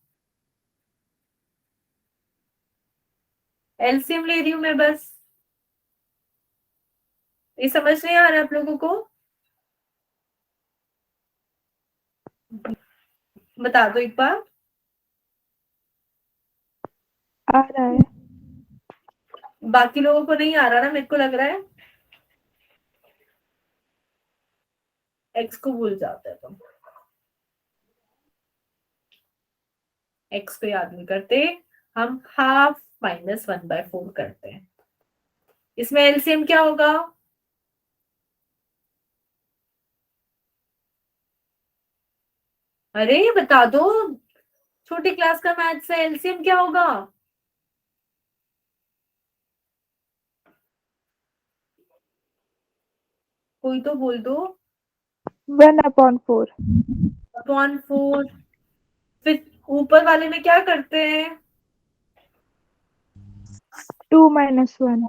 एलसीएम ले रही हूं मैं बस। ये समझ नहीं आ रहा है आप लोगों को? बता दो एक बार। आ रहा है। बाकी लोगों को नहीं आ रहा ना, मेरे को लग रहा है x को भूल जाते हैं तुम, x को याद नहीं करते, हम हाफ माइनस 1/4 करते हैं। इसमें एलसीएम क्या होगा? अरे बता दो, छोटी क्लास का मैथ्स है, एलसीएम क्या होगा? कोई तो बोल दो। 1/4 अपॉन 4। फिर ऊपर वाले में क्या करते हैं? 2 - 1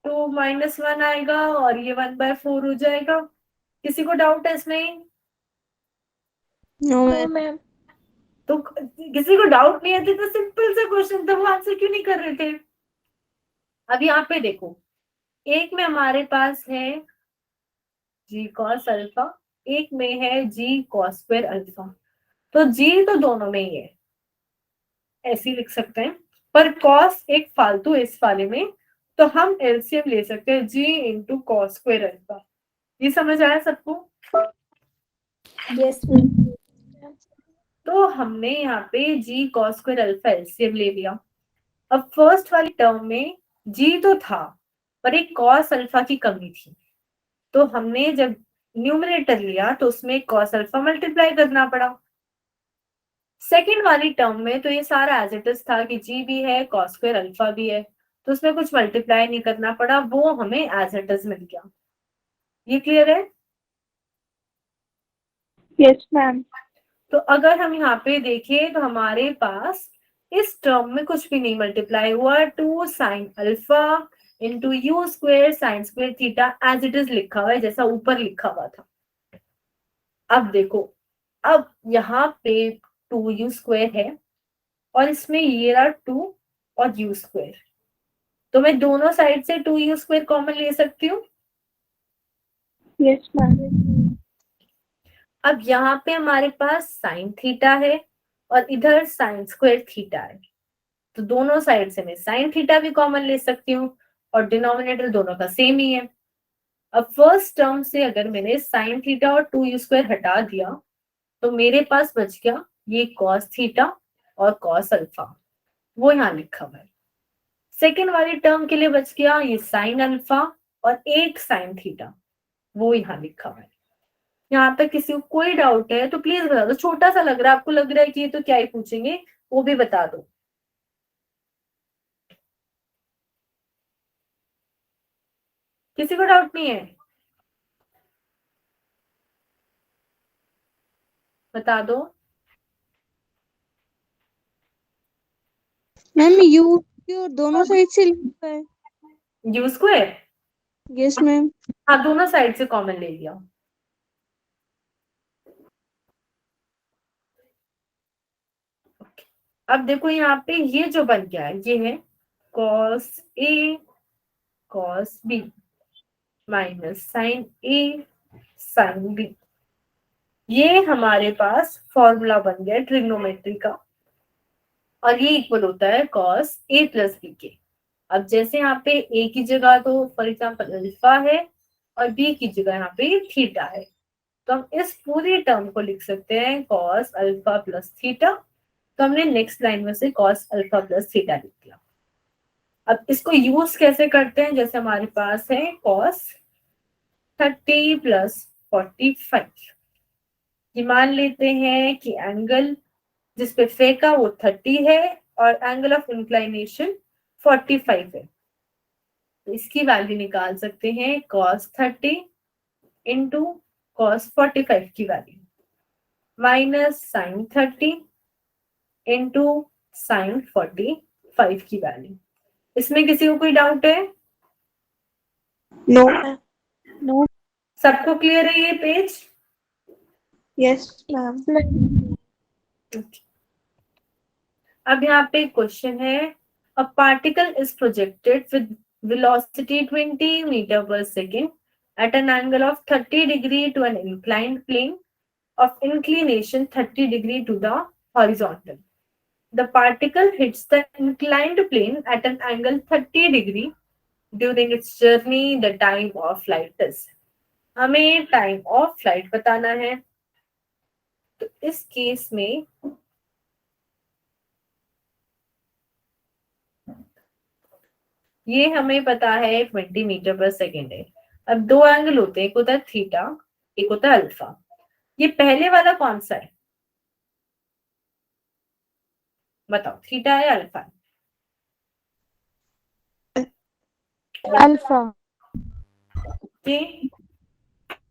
तो -1 आएगा और ये 1/4 हो जाएगा। किसी को डाउट है इसमें? No ma'am. तो किसी को डाउट नहीं है तो सिंपल सा क्वेश्चन था, वो आंसर क्यों नहीं कर रहे थे? अब यहाँ पे देखो, एक में हमारे पास है g cos अल्फा, एक में है g cos स्क्वायर अल्फा, तो g तो दोनों में ही है, ऐसे ही लिख सकते हैं, पर cos एक फालतू है इस वाले में, तो हम एलसीएम ले सकते हैं g into cos square alpha. ये समझ आया सबको? Yes ma'am. तो हमने यहाँ पे g cos square alpha LCM ले लिया। अब फर्स्ट वाली टर्म में g तो था पर एक cos अल्फा की कमी थी, तो हमने जब न्यूमरेटर लिया तो उसमें cos अल्फा मल्टीप्लाई करना पड़ा। सेकेंड वाली टर्म में तो ये सारा एज इट इज था कि g भी है cos स्क्वायर अल्फा भी है, तो उसमें कुछ मल्टीप्लाई नहीं करना पड़ा, वो हमें एज इट इज मिल गया। ये क्लियर है? Yes ma'am. तो अगर हम यहाँ पे देखें तो हमारे पास इस टर्म में कुछ भी नहीं मल्टीप्लाई हुआ, 2 sin alpha into U square sine square theta as it is लिखा हुआ है जैसा ऊपर लिखा हुआ था। अब देखो, अब यहाँ पे 2u स्क्वायर है और इसमें ये रहा 2 और u स्क्वायर, तो मैं दोनों साइड से 2u स्क्वायर कॉमन ले सकती हूँ। Yes, ma'am. अब यहाँ पे हमारे पास साइन थीटा है और इधर साइन स्क्वायर थीटा है, तो दोनों साइड से मैं साइन थीटा भी कॉमन ले सकती हूँ और डिनोमिनेटर दोनों का सेम ही है। अब फर्स्ट टर्म से अगर मैंने साइन थीटा और 2u स्क्वायर हटा दिया तो मेरे पास बच गया ये कॉस थीटा और कॉस अल्फा, वो यहाँ लिखा हुआ है। सेकेंड वाली टर्म के लिए बच गया ये साइन अल्फा और एक साइन थीटा, वो यहाँ लिखा हुआ है। यहाँ पे किसी को कोई डाउट है तो प्लीज बता दो, छोटा सा लग रहा है आपको, लग रहा है कि ये तो क्या ही पूछेंगे, वो भी बता दो। किसी को डाउट नहीं है? बता दो। मैम यू क्यों दोनों साइड से लिखा है? You square, yes ma'am. हाँ दोनों साइड से कॉमन ले लिया। अब देखो यहाँ पे ये जो बन गया है ये है cos A cos B minus sine A sine B। ये हमारे पास फॉर्मूला बन गया ट्रिग्नोमेट्री का और ये इक्वल होता है cos A प्लस B के। अब जैसे यहाँ पे A की जगह तो फॉर एग्जाम्पल अल्फा है और B की जगह यहाँ पे थीटा है, तो हम इस पूरी टर्म को लिख सकते हैं cos अल्फा प्लस थीटा। तो हमने नेक्स्ट लाइन में से cos अल्फा प्लस थीटा लिख दिया। अब इसको यूज कैसे करते हैं, जैसे हमारे पास है cos 30 प्लस 45, ये मान लेते हैं कि एंगल जिसपे फेंका वो 30 है और एंगल ऑफ इंक्लाइनेशन 45 है, तो इसकी वैल्यू निकाल सकते हैं cos 30 इंटू cos 45 की value minus sine 30 into sine 45 की वैल्यू। इसमें किसी को कोई डाउट है? नो। नो। सबको क्लियर है ये पेज? Yes ma'am. अब यहाँ पे क्वेश्चन है, a particle is projected with velocity 20 metre per second at an angle of 30 degree to an inclined plane of inclination 30 degree to the horizontal. The particle hits the inclined plane at an angle 30 degree during its journey. The time of flight is. हमें टाइम ऑफ फ्लाइट बताना है, तो इस केस में ये हमें पता है 20 मीटर पर सेकेंड है। अब दो एंगल होते हैं, एक होता है थीटा एक होता है अल्फा। ये पहले वाला कौन सा है बताओ, थीटा है अल्फा? अल्फा।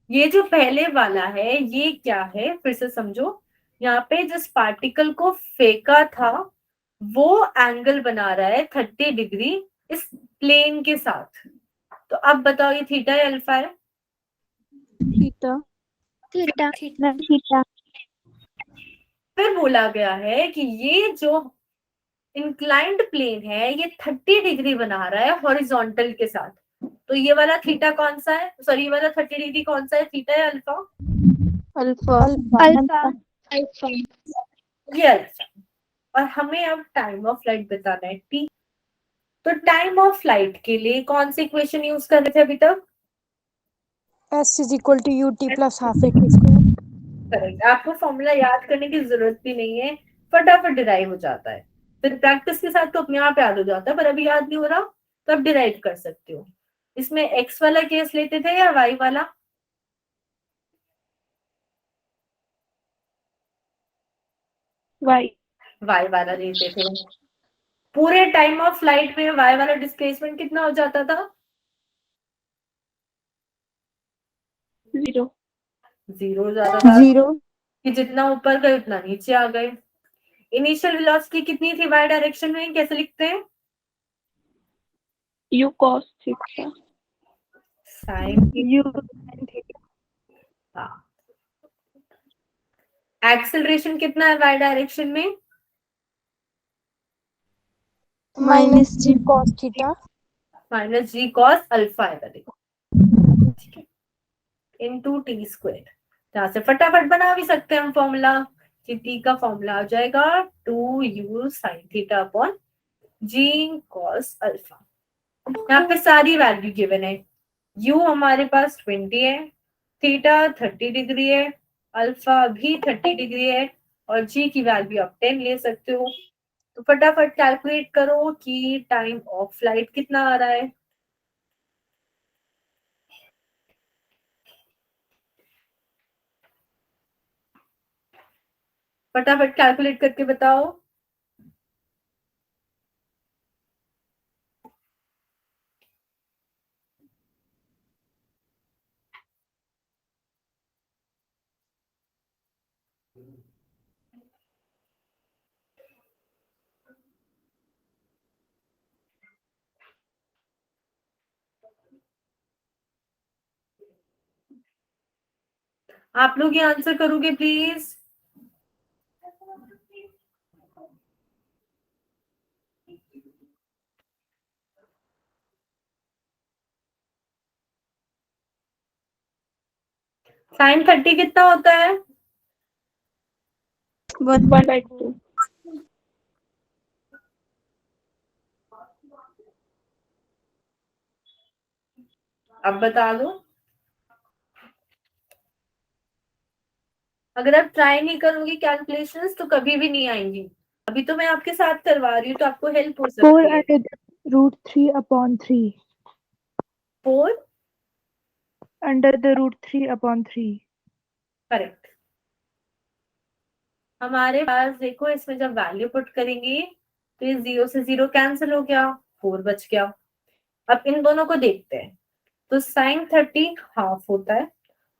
ये जो पहले वाला है ये क्या है फिर से समझो, यहाँ पे जिस पार्टिकल को फेंका था वो एंगल बना रहा है 30 डिग्री इस प्लेन के साथ। तो अब बताओ ये थीटा है अल्फा है? थीटा। थीटा। थीटा। फिर बोला गया है कि ये जो इंक्लाइंड प्लेन है ये 30 डिग्री बना रहा है हॉरिजॉन्टल के साथ, तो ये वाला थीटा कौन सा है, सॉरी ये वाला 30 डिग्री कौन सा है, थीटा है अल्फा? अल्फा। अल्फा। ये अल्फा। और हमें अब टाइम ऑफ फ्लाइट बताना है टी। तो टाइम ऑफ फ्लाइट के लिए कौन सी इक्वेशन यूज कर रहे थे अभी तक? S is equal to ut plus half at square. Correct, आपको फॉर्मूला याद करने की जरूरत भी नहीं है, फटाफट डिराइव हो जाता है। फिर प्रैक्टिस के साथ तो अपने आप याद हो जाता है, पर अभी याद नहीं हो रहा तो आप डिराइव कर सकते हो। इसमें एक्स वाला केस लेते थे या वाई वाला? वाई वाला लेते थे। पूरे टाइम ऑफ फ्लाइट में वाई वाला डिस्प्लेसमेंट कितना हो जाता था? 0 0 हो जाता था 0. कि जितना ऊपर गए उतना नीचे आ गए। इनिशियल वेलोसिटी कितनी थी वाई डायरेक्शन में, कैसे लिखते हैं? u cos theta sine u हाँ। एक्सेलरेशन कितना है वाई डायरेक्शन में? Minus g cos theta. Minus G cos alpha है, देखो ठीक है। Into T square. यहाँ से फटाफट बना भी सकते हैं हम फॉर्मूला कि टी का फॉर्मूला आ जाएगा 2u sin थीटा अपॉन जी cos अल्फा। यहाँ पे सारी वैल्यू गिवन है। u हमारे पास 20 है, थीटा 30 डिग्री है, अल्फा भी 30 डिग्री है और g की वैल्यू आप 10 ले सकते हो। तो फटाफट कैलकुलेट करो कि टाइम ऑफ फ्लाइट कितना आ रहा है। फटाफट कैलकुलेट करके बताओ। आप लोग ये आंसर करोगे प्लीज। साइन 30 कितना होता है? 1/2। अब बता दो। अगर आप ट्राई नहीं करोगे कैलकुलेशंस तो कभी भी नहीं आएंगी। अभी तो मैं आपके साथ करवा रही हूँ तो आपको हेल्प हो 4 सकती है। under root 3 upon 3. 4 Under the root 3 upon 3. Correct. हमारे पास देखो इसमें जब वैल्यू पुट करेंगे तो ये 0 से 0 कैंसिल हो गया, 4 बच गया। अब इन दोनों को देखते हैं। तो साइन 30 हाफ होता है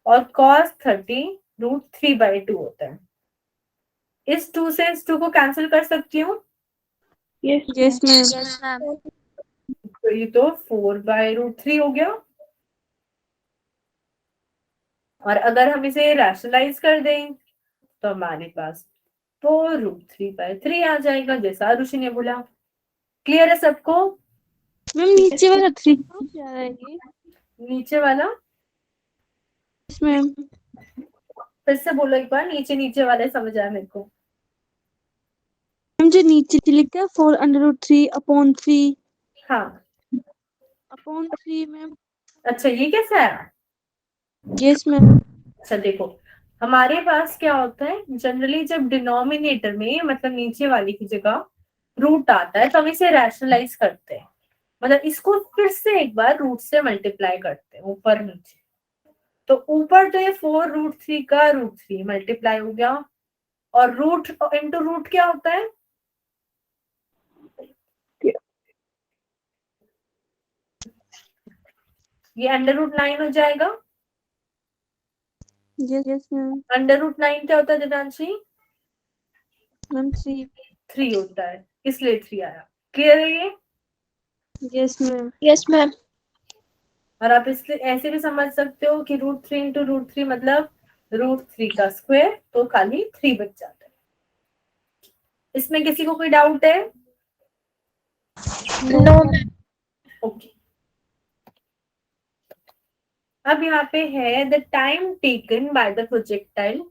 और कॉस 30 √3/2 होता है। इस 2 से इस 2 को कैंसिल कर सकती हूँ। Yes. Yes ma'am. Yes ma'am. तो ये तो 4/√3 हो गया। और अगर हम इसे रैशनलाइज कर दें तो हमारे पास 4√3/3 आ जाएगा, जैसा ऋषि ने बोला। क्लियर है सबको? मैम नीचे वाला 3 कहाँ से आ रहा है ये? नीचे वाला यस मैम। फिर से बोलो एक बार। नीचे नीचे वाले समझ आया मेरे को। मैम जो नीचे लिखा है 4√3/3 हाँ अपॉन 3 मैम। अच्छा, ये कैसे आया? Yes ma'am. अच्छा देखो, हमारे पास क्या होता है जनरली जब डिनोमिनेटर में मतलब नीचे वाली की जगह रूट आता है तो हम इसे रैशनलाइज करते हैं। मतलब इसको फिर से एक बार रूट से मल्टीप्लाई करते हैं ऊपर नीचे। तो ऊपर तो ये 4√3 का √3 मल्टीप्लाई हो गया और रूट इंटू रूट क्या होता है? ये √9 हो जाएगा। Yes ma'am. √9 क्या होता है दिव्यांशी? मैम 3। 3 होता है, इसलिए 3 आया। क्लियर है ये? Yes ma'am. Yes ma'am. और आप इसलिए ऐसे भी समझ सकते हो कि √3 इंटू √3 मतलब √3 का स्क्वायर, तो खाली 3 बच जाता है। इसमें किसी को कोई डाउट है? नो। ओके। अब यहाँ पे है the time taken by the projectile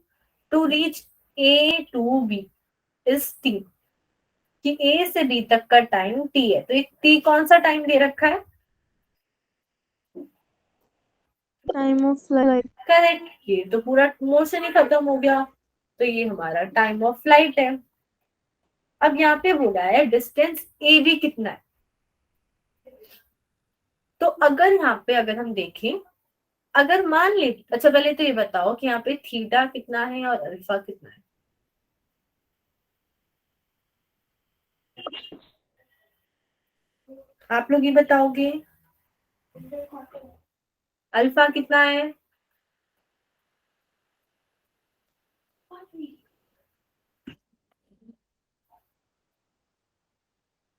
to reach A to B इज T, कि A से B तक का टाइम T है। तो एक T कौन सा टाइम दे रखा है? Time of flight. करेक्ट, ये तो पूरा मोशन ही खत्म हो गया। तो ये हमारा टाइम ऑफ फ्लाइट है। अब यहाँ पे बोला है डिस्टेंस AB कितना है। तो अगर यहाँ पे अगर हम देखें, अगर मान ले, अच्छा पहले तो ये बताओ कि यहाँ पे थीटा कितना है और अल्फा कितना है। आप लोग ये बताओगे अल्फा कितना है?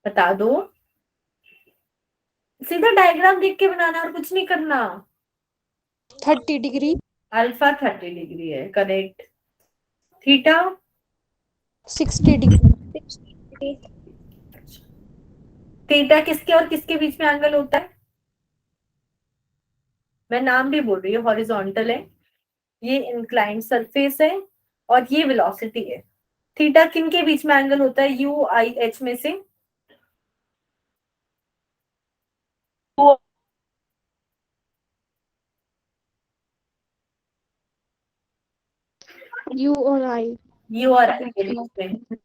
बता दो। सीधा डायग्राम देख के बनाना और कुछ नहीं करना। 30 डिग्री। अल्फा 30 डिग्री है, करेक्ट। Theta 60 degree. थीटा किसके और किसके बीच में एंगल होता है? मैं नाम भी बोल रही हूँ, हॉरिजॉन्टल है, ये इंक्लाइंड सरफेस है, और ये वेलोसिटी है। थीटा किन के बीच में एंगल होता है यू आई एच में से? यू और आई। यू और आई के बीच में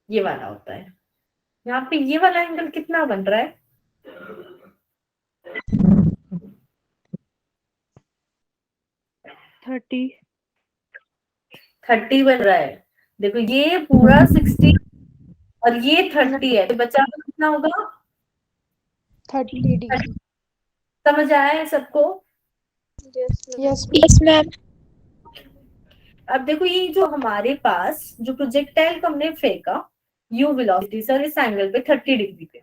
ये वाला होता है। यहाँ पे ये वाला एंगल कितना बन रहा है? 30। 30 बन रहा है। देखो ये पूरा 60 और ये 30 है, तो बचा हुआ कितना होगा? 30 डिग्री। समझ आया है सबको? Yes ma'am. अब देखो ये जो हमारे पास जो प्रोजेक्टाइल को हमने फेंका यू वेलोसिटी सर इस एंगल पे 30 डिग्री पे,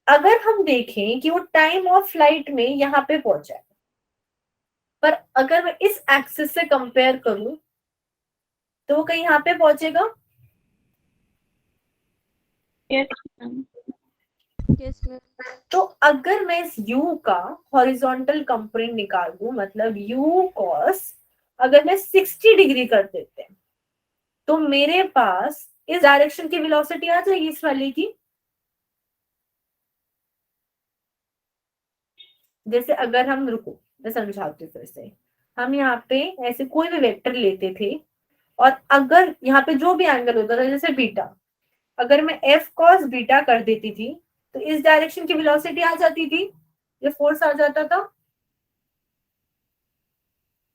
अगर हम देखें कि वो टाइम ऑफ फ्लाइट में यहाँ पे पहुंचा है, पर अगर मैं इस एक्सिस से कंपेयर करूं तो वो कहीं यहाँ पे पहुंचेगा। Yes ma'am. तो अगर मैं इस u का हॉरिजॉन्टल कंपोनेंट निकाल दूं, मतलब u cos अगर मैं 60 डिग्री कर देते हैं, तो मेरे पास इस डायरेक्शन की वेलोसिटी आ जाएगी इस वाले की। जैसे अगर हम रुको, मैं समझाती हूँ फिर से। हम यहाँ पे ऐसे कोई भी वेक्टर लेते थे, और अगर यहाँ पे जो भी एंगल होता था जैसे बीटा, अगर मैं f cos बीटा कर देती थी तो इस डायरेक्शन की वेलोसिटी आ जाती थी, ये फोर्स आ जाता था।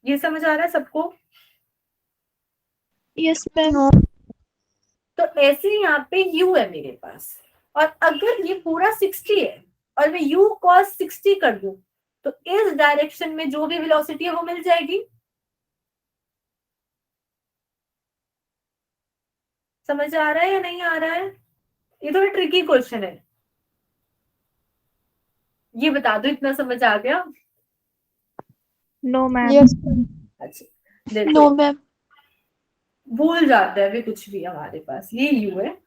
ये समझ आ रहा है सबको? Yes ma'am. तो ऐसे यहाँ पे u है मेरे पास, और अगर ये पूरा 60 है और मैं u cos 60 कर दूं तो इस डायरेक्शन में जो भी वेलोसिटी है वो मिल जाएगी। समझ आ रहा है या नहीं आ रहा है? ये थोड़ा ट्रिकी क्वेश्चन है, ये बता दो इतना समझ आ गया? No ma'am. यस अच्छा देखो, नो मैम। भूल जाते हैं अभी कुछ भी। हमारे पास ये u है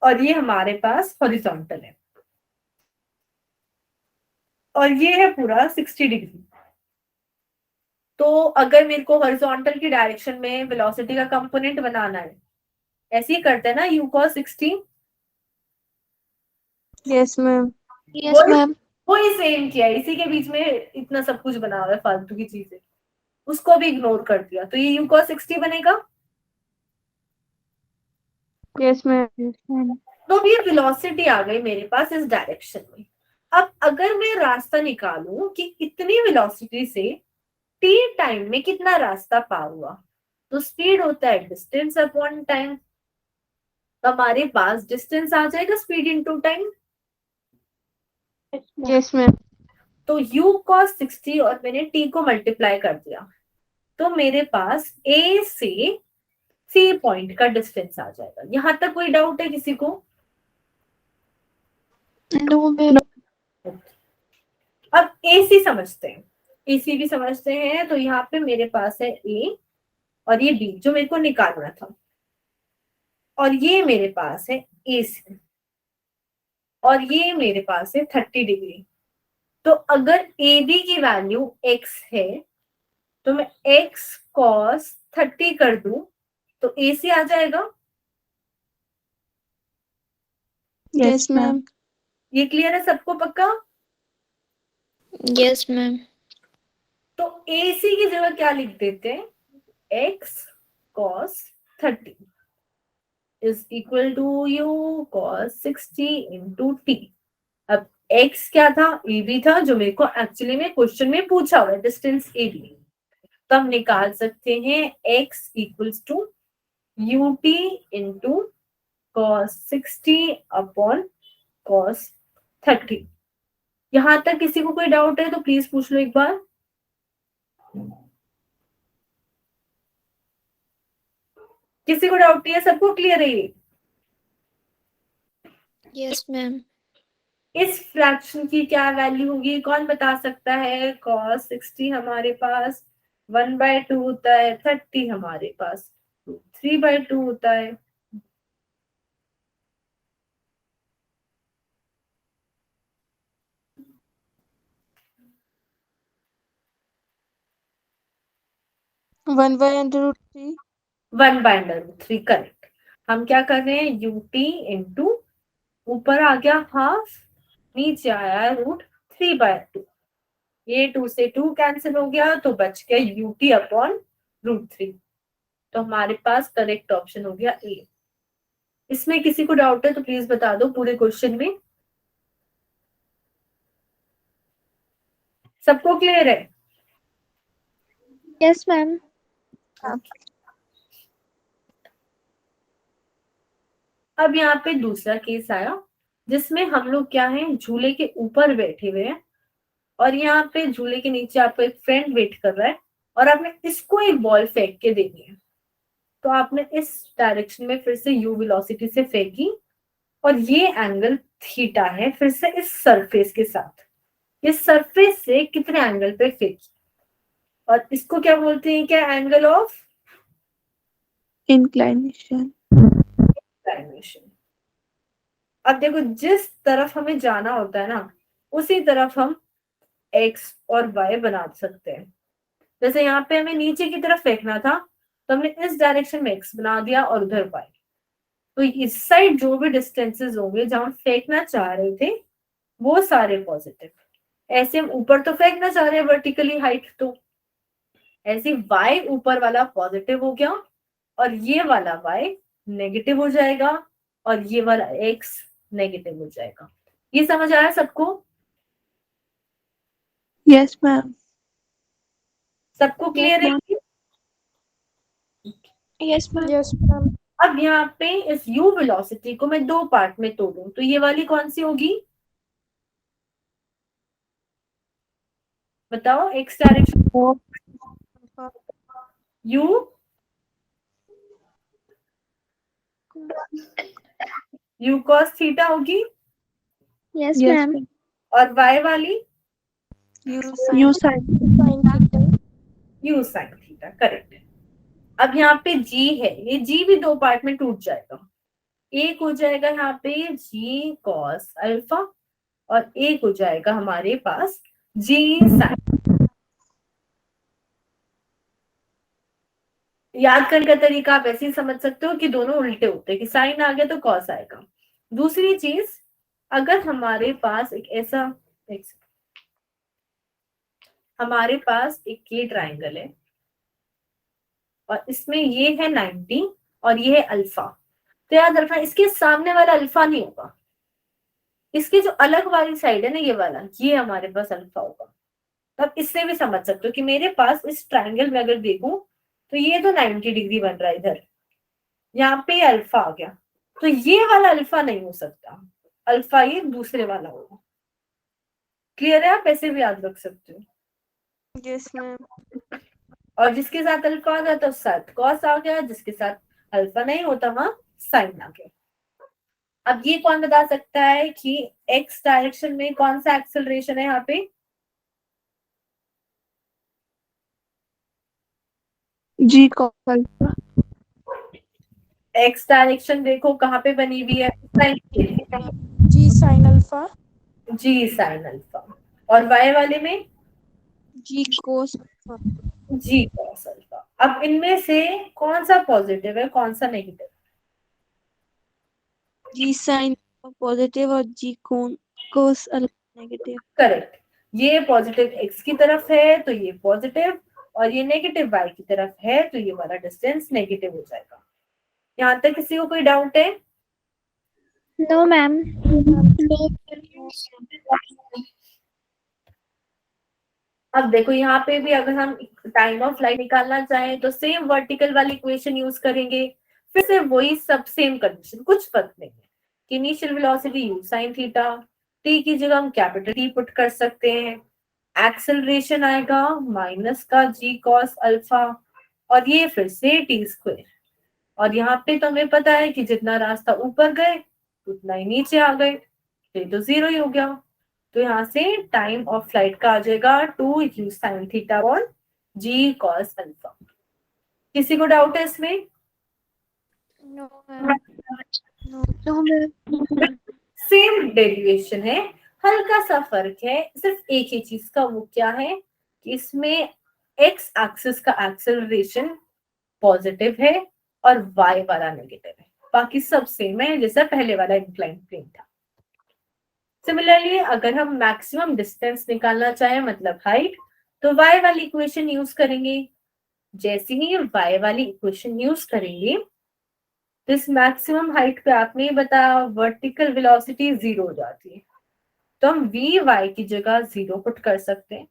और ये हमारे पास हॉरिजॉन्टल है, और ये है पूरा 60 डिग्री। तो अगर मेरे को हॉरिजॉन्टल की डायरेक्शन में वेलोसिटी का कंपोनेंट बनाना है, ऐसे ही करते हैं ना u cos 60। Yes ma'am. Yes वही मैम। वही सेम किया है, इसी के बीच में इतना सब कुछ बना हुआ है फालतू की चीजें, उसको भी इग्नोर कर दिया, तो ये u cos 60 बनेगा। Yes ma'am. तो अब ये वेलोसिटी आ गई मेरे पास इस डायरेक्शन में। अब अगर मैं रास्ता निकालूं कि इतनी वेलोसिटी से t टाइम में कितना रास्ता पार हुआ, तो स्पीड होता है डिस्टेंस अपॉन टाइम। तो हमारे पास डिस्टेंस आ जाएगा speed into time. Yes ma'am. तो u cos 60 और मैंने t को मल्टीप्लाई कर दिया, तो मेरे पास a से c पॉइंट का डिस्टेंस आ जाएगा। यहां तक कोई डाउट है किसी को? No ma'am. अब AC समझते हैं, AC भी समझते हैं। तो यहाँ पे मेरे पास है A और ये B जो मेरे को निकालना था, और ये मेरे पास है AC और ये मेरे पास है 30 डिग्री। तो अगर AB की वैल्यू x है तो मैं x cos 30 कर दूं तो AC आ जाएगा। Yes ma'am. ये क्लियर है सबको पक्का? Yes ma'am. तो AC की जगह क्या लिख देते हैं, x cos 30 is equal to u cos 60 into t। अब x क्या था, AB था, जो मेरे को एक्चुअली में क्वेश्चन में पूछा हुआ है, डिस्टेंस AB। तो हम निकाल सकते हैं x equals to ut into cos 60 upon cos 30। यहां तक किसी को कोई डाउट है तो प्लीज पूछ लो एक बार। किसी को डाउट नहीं है, सबको क्लियर है ये? Yes ma'am. इस फ्रैक्शन की क्या वैल्यू होगी, कौन बता सकता है? cos 60 हमारे पास 1/2 होता है, 30 हमारे पास 3/2 होता है। 1/√3 1/√3 करेक्ट। हम क्या कर रहे हैं, यूटी इंटू ऊपर आ गया हाफ, नीचे आया √3/2। ये 2 से 2 कैंसिल हो गया तो बच गया यूटी अपॉन √3। तो हमारे पास करेक्ट ऑप्शन हो गया ए। इसमें किसी को डाउट है तो प्लीज बता दो पूरे क्वेश्चन में। सबको क्लियर है? Yes ma'am. अब यहाँ पे दूसरा केस आया जिसमें हम लोग क्या है, झूले के ऊपर बैठे हुए हैं और यहाँ पे झूले के नीचे आपका एक फ्रेंड वेट कर रहा है और आपने इसको एक बॉल फेंक के देनी है। तो आपने इस डायरेक्शन में फिर से यू वेलोसिटी से फेंकी और ये एंगल थीटा है फिर से इस सरफेस के साथ। इस सरफेस से कितने एंगल पे फेंकी और इसको क्या बोलते हैं, क्या एंगल ऑफ इंक्लाइनेशन। डायमेंशन। अब देखो जिस तरफ हमें जाना होता है ना उसी तरफ हम एक्स और वाई बना सकते हैं। जैसे यहाँ पे हमें नीचे की तरफ फेंकना था तो हमने इस डायरेक्शन में एक्स बना दिया और उधर वाई। तो इस साइड जो भी डिस्टेंसेस होंगे जहां हम फेंकना चाह रहे थे वो सारे पॉजिटिव। ऐसे हम ऊपर तो फेंकना चाह रहे हैं वर्टिकली हाइट, तो ऐसे वाई ऊपर वाला पॉजिटिव हो गया और ये वाला वाई नेगेटिव हो जाएगा और ये वाला एक्स नेगेटिव हो जाएगा। ये समझ आया सबको? Yes ma'am. सबको क्लियर है? Yes ma'am. Yes, ma'am. अब यहाँ पे इस u वेलोसिटी को मैं दो पार्ट में तोड़ूं तो ये वाली कौन सी होगी बताओ? x direction u u cos थीटा होगी यस मैम। और y वाली यू साइन u sin थीटा। करेक्ट है। अब यहाँ पे g है, ये g भी दो पार्ट में टूट जाएगा। एक हो जाएगा यहाँ पे g cos अल्फा और एक हो जाएगा हमारे पास g sin। याद करने का तरीका आप ऐसे ही समझ सकते हो कि दोनों उल्टे होते हैं कि साइन आ गया तो कॉस आएगा। दूसरी चीज, अगर हमारे पास एक ऐसा हमारे पास एक ये ट्राइंगल है और इसमें ये है 90 और ये है अल्फा, तो याद रखना इसके सामने वाला अल्फा नहीं होगा, इसकी जो अलग वाली साइड है ना ये वाला, ये हमारे पास अल्फा होगा। तो आप इससे भी समझ सकते हो कि मेरे पास इस ट्राइंगल में अगर देखूं तो ये तो 90 डिग्री बन रहा है इधर, यहाँ पे अल्फा आ गया तो ये वाला अल्फा नहीं हो सकता, अल्फा ये दूसरे वाला होगा। क्लियर है? आप ऐसे भी याद रख सकते हो। Yes ma'am. और जिसके साथ अल्फा आ गया तो साथ कॉस आ गया, जिसके साथ अल्फा नहीं होता वहां साइन आ गया। अब ये कौन बता सकता है कि एक्स डायरेक्शन में कौन सा एक्सेलरेशन है यहाँ पे? जी cos अल्फा। एक्स डायरेक्शन देखो कहाँ पे बनी हुई है, जी साइन अल्फा। जी साइन अल्फा। और वाई वाले में जी कोस जी कॉस अल्फा। अब इनमें से कौन सा पॉजिटिव है कौन सा नेगेटिव? जी साइन पॉजिटिव और जी कोस अल्फा नेगेटिव। करेक्ट। ये पॉजिटिव एक्स की तरफ है तो ये पॉजिटिव और ये नेगेटिव वाई की तरफ है तो ये वाला डिस्टेंस नेगेटिव हो जाएगा। यहाँ तक किसी को कोई डाउट है? No ma'am. अब देखो यहाँ पे भी अगर हम टाइम ऑफ फ्लाइट निकालना चाहें तो सेम वर्टिकल वाली इक्वेशन यूज करेंगे, फिर से वही सब सेम कंडीशन, कुछ फर्क नहीं है कि initial velocity you sine theta, T की जगह हम कैपिटल टी पुट कर सकते हैं, एक्सेलरेशन आएगा माइनस का जी कॉस अल्फा और ये फिर से टी स्क्वायर। और यहाँ पे तो हमें पता है कि जितना रास्ता ऊपर गए उतना ही नीचे आ गए, तो ये तो जीरो ही हो गया। तो यहाँ से टाइम ऑफ फ्लाइट का आ जाएगा 2 यू साइन थीटा और जी कॉस अल्फा। किसी को डाउट है इसमें? No ma'am. सेम डेरिवेशन है, हल्का सा फर्क है सिर्फ एक ही चीज का, वो क्या है कि इसमें एक्स एक्सिस का एक्सेलरेशन पॉजिटिव है और वाई वाला नेगेटिव है, बाकी सब सेम है जैसा पहले वाला इंक्लाइंड प्लेन था। सिमिलरली अगर हम मैक्सिमम डिस्टेंस निकालना चाहें मतलब हाइट, तो y वाली इक्वेशन यूज करेंगे। जैसे ही y वाली इक्वेशन यूज करेंगे तो इस मैक्सिमम हाइट पे आपने ये बताया वर्टिकल वेलोसिटी 0 हो जाती है, तो हम vy की जगह 0 पुट कर सकते हैं।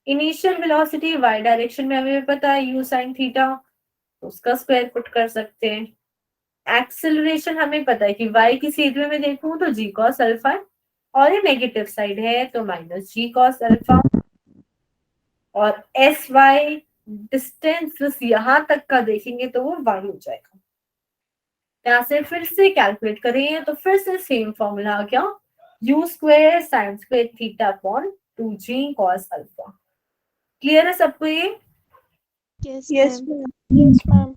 इनिशियल वेलोसिटी y डायरेक्शन में हमें पता है u sin थीटा, तो उसका स्क्वायर पुट कर सकते हैं। एक्सेलरेशन हमें पता है कि y की सीधे में देखूं तो g cos अल्फा है, और ये नेगेटिव साइड है तो माइनस g cos अल्फा, और एस वाई डिस्टेंस यहां तक का देखेंगे तो वो y हो जाएगा। यहाँ से फिर से कैलकुलेट करेंगे तो फिर से सेम फॉर्मूला आ गया, u square sine square theta upon 2g cos alpha. Clear है सबको ये? Yes ma'am. Yes ma'am.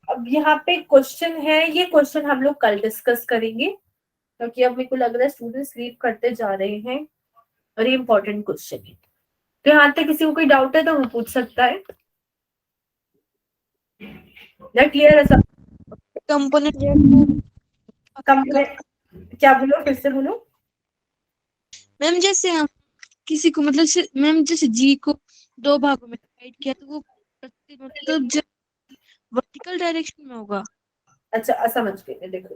अब यहाँ पे क्वेश्चन है, ये क्वेश्चन हम लोग कल डिस्कस करेंगे क्योंकि अब मेरे को लग रहा है स्टूडेंट स्लीप करते जा रहे हैं और ये इंपॉर्टेंट क्वेश्चन है। तो यहाँ तक किसी को कोई डाउट है तो वो पूछ सकता है। क्लियर है सब? कंपोनेंट क्या बोलो, फिर से बोलो। मैम जैसे हम किसी को मतलब मैम जैसे जी को 2 भागों में डिवाइड किया तो वो मतलब वर्टिकल डायरेक्शन में होगा। अच्छा समझ गए। देखो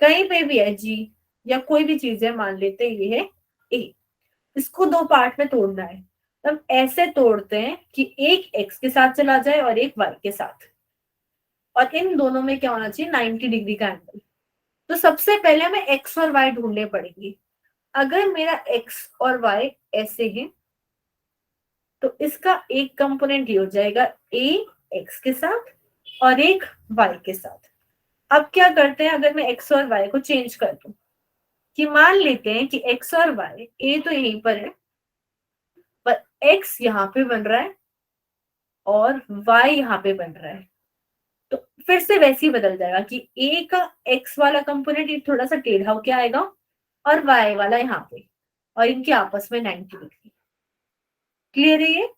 कहीं पे भी है जी या कोई भी चीज है, मान लेते हैं ये है ए, इसको 2 पार्ट में तोड़ना है, तब ऐसे तोड़ते हैं कि एक x के साथ चला जाए और एक y के साथ, और इन दोनों में क्या होना चाहिए 90 डिग्री का एंगल। तो सबसे पहले हमें x और y ढूंढने पड़ेंगे। अगर मेरा x और y ऐसे हैं तो इसका एक कंपोनेंट ये हो जाएगा a x के साथ और एक y के साथ। अब क्या करते हैं, अगर मैं x और y को चेंज कर दूं कि मान लेते हैं कि x और y, a तो यहीं पर है पर x यहाँ पे बन रहा है और y यहाँ पे बन रहा है, तो फिर से वैसे ही बदल जाएगा कि a का x वाला कंपोनेंट ये थोड़ा सा टेढ़ा होके आएगा और y वाला यहाँ पे, और इनके आपस में 90 डिग्री। क्लियर है ये?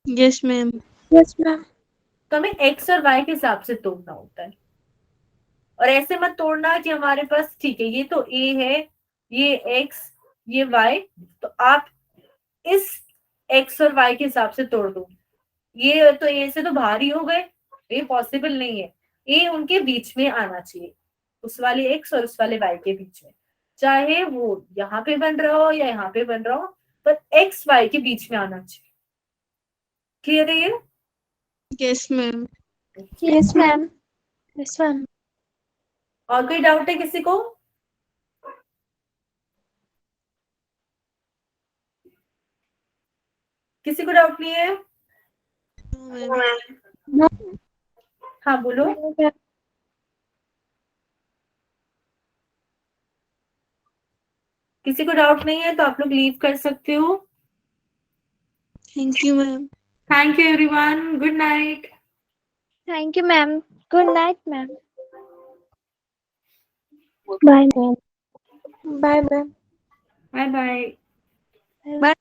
Yes ma'am. Yes ma'am. तो हमें x और y के हिसाब से तोड़ना होता है, और ऐसे मत तोड़ना कि हमारे पास ठीक है ये तो a है, ये x, ये y, तो आप इस x और y के हिसाब से तोड़ दो। ये तो a से तो बाहर ही हो गए, ये पॉसिबल नहीं है। a उनके बीच में आना चाहिए, उस वाले x और उस वाले y के बीच में, चाहे वो यहाँ पे बन रहा हो या यहाँ पे बन रहा हो, पर x y के बीच में आना चाहिए। क्लियर है ये? Yes ma'am. Yes ma'am. Yes ma'am. और कोई डाउट है किसी को? किसी को डाउट नहीं है? हाँ बोलो। किसी को डाउट नहीं है तो आप लोग लीव कर सकते हो। Thank you ma'am. Thank you everyone, good night. Thank you ma'am. Good night ma'am. Bye ma'am. Bye ma'am. Bye bye. Bye.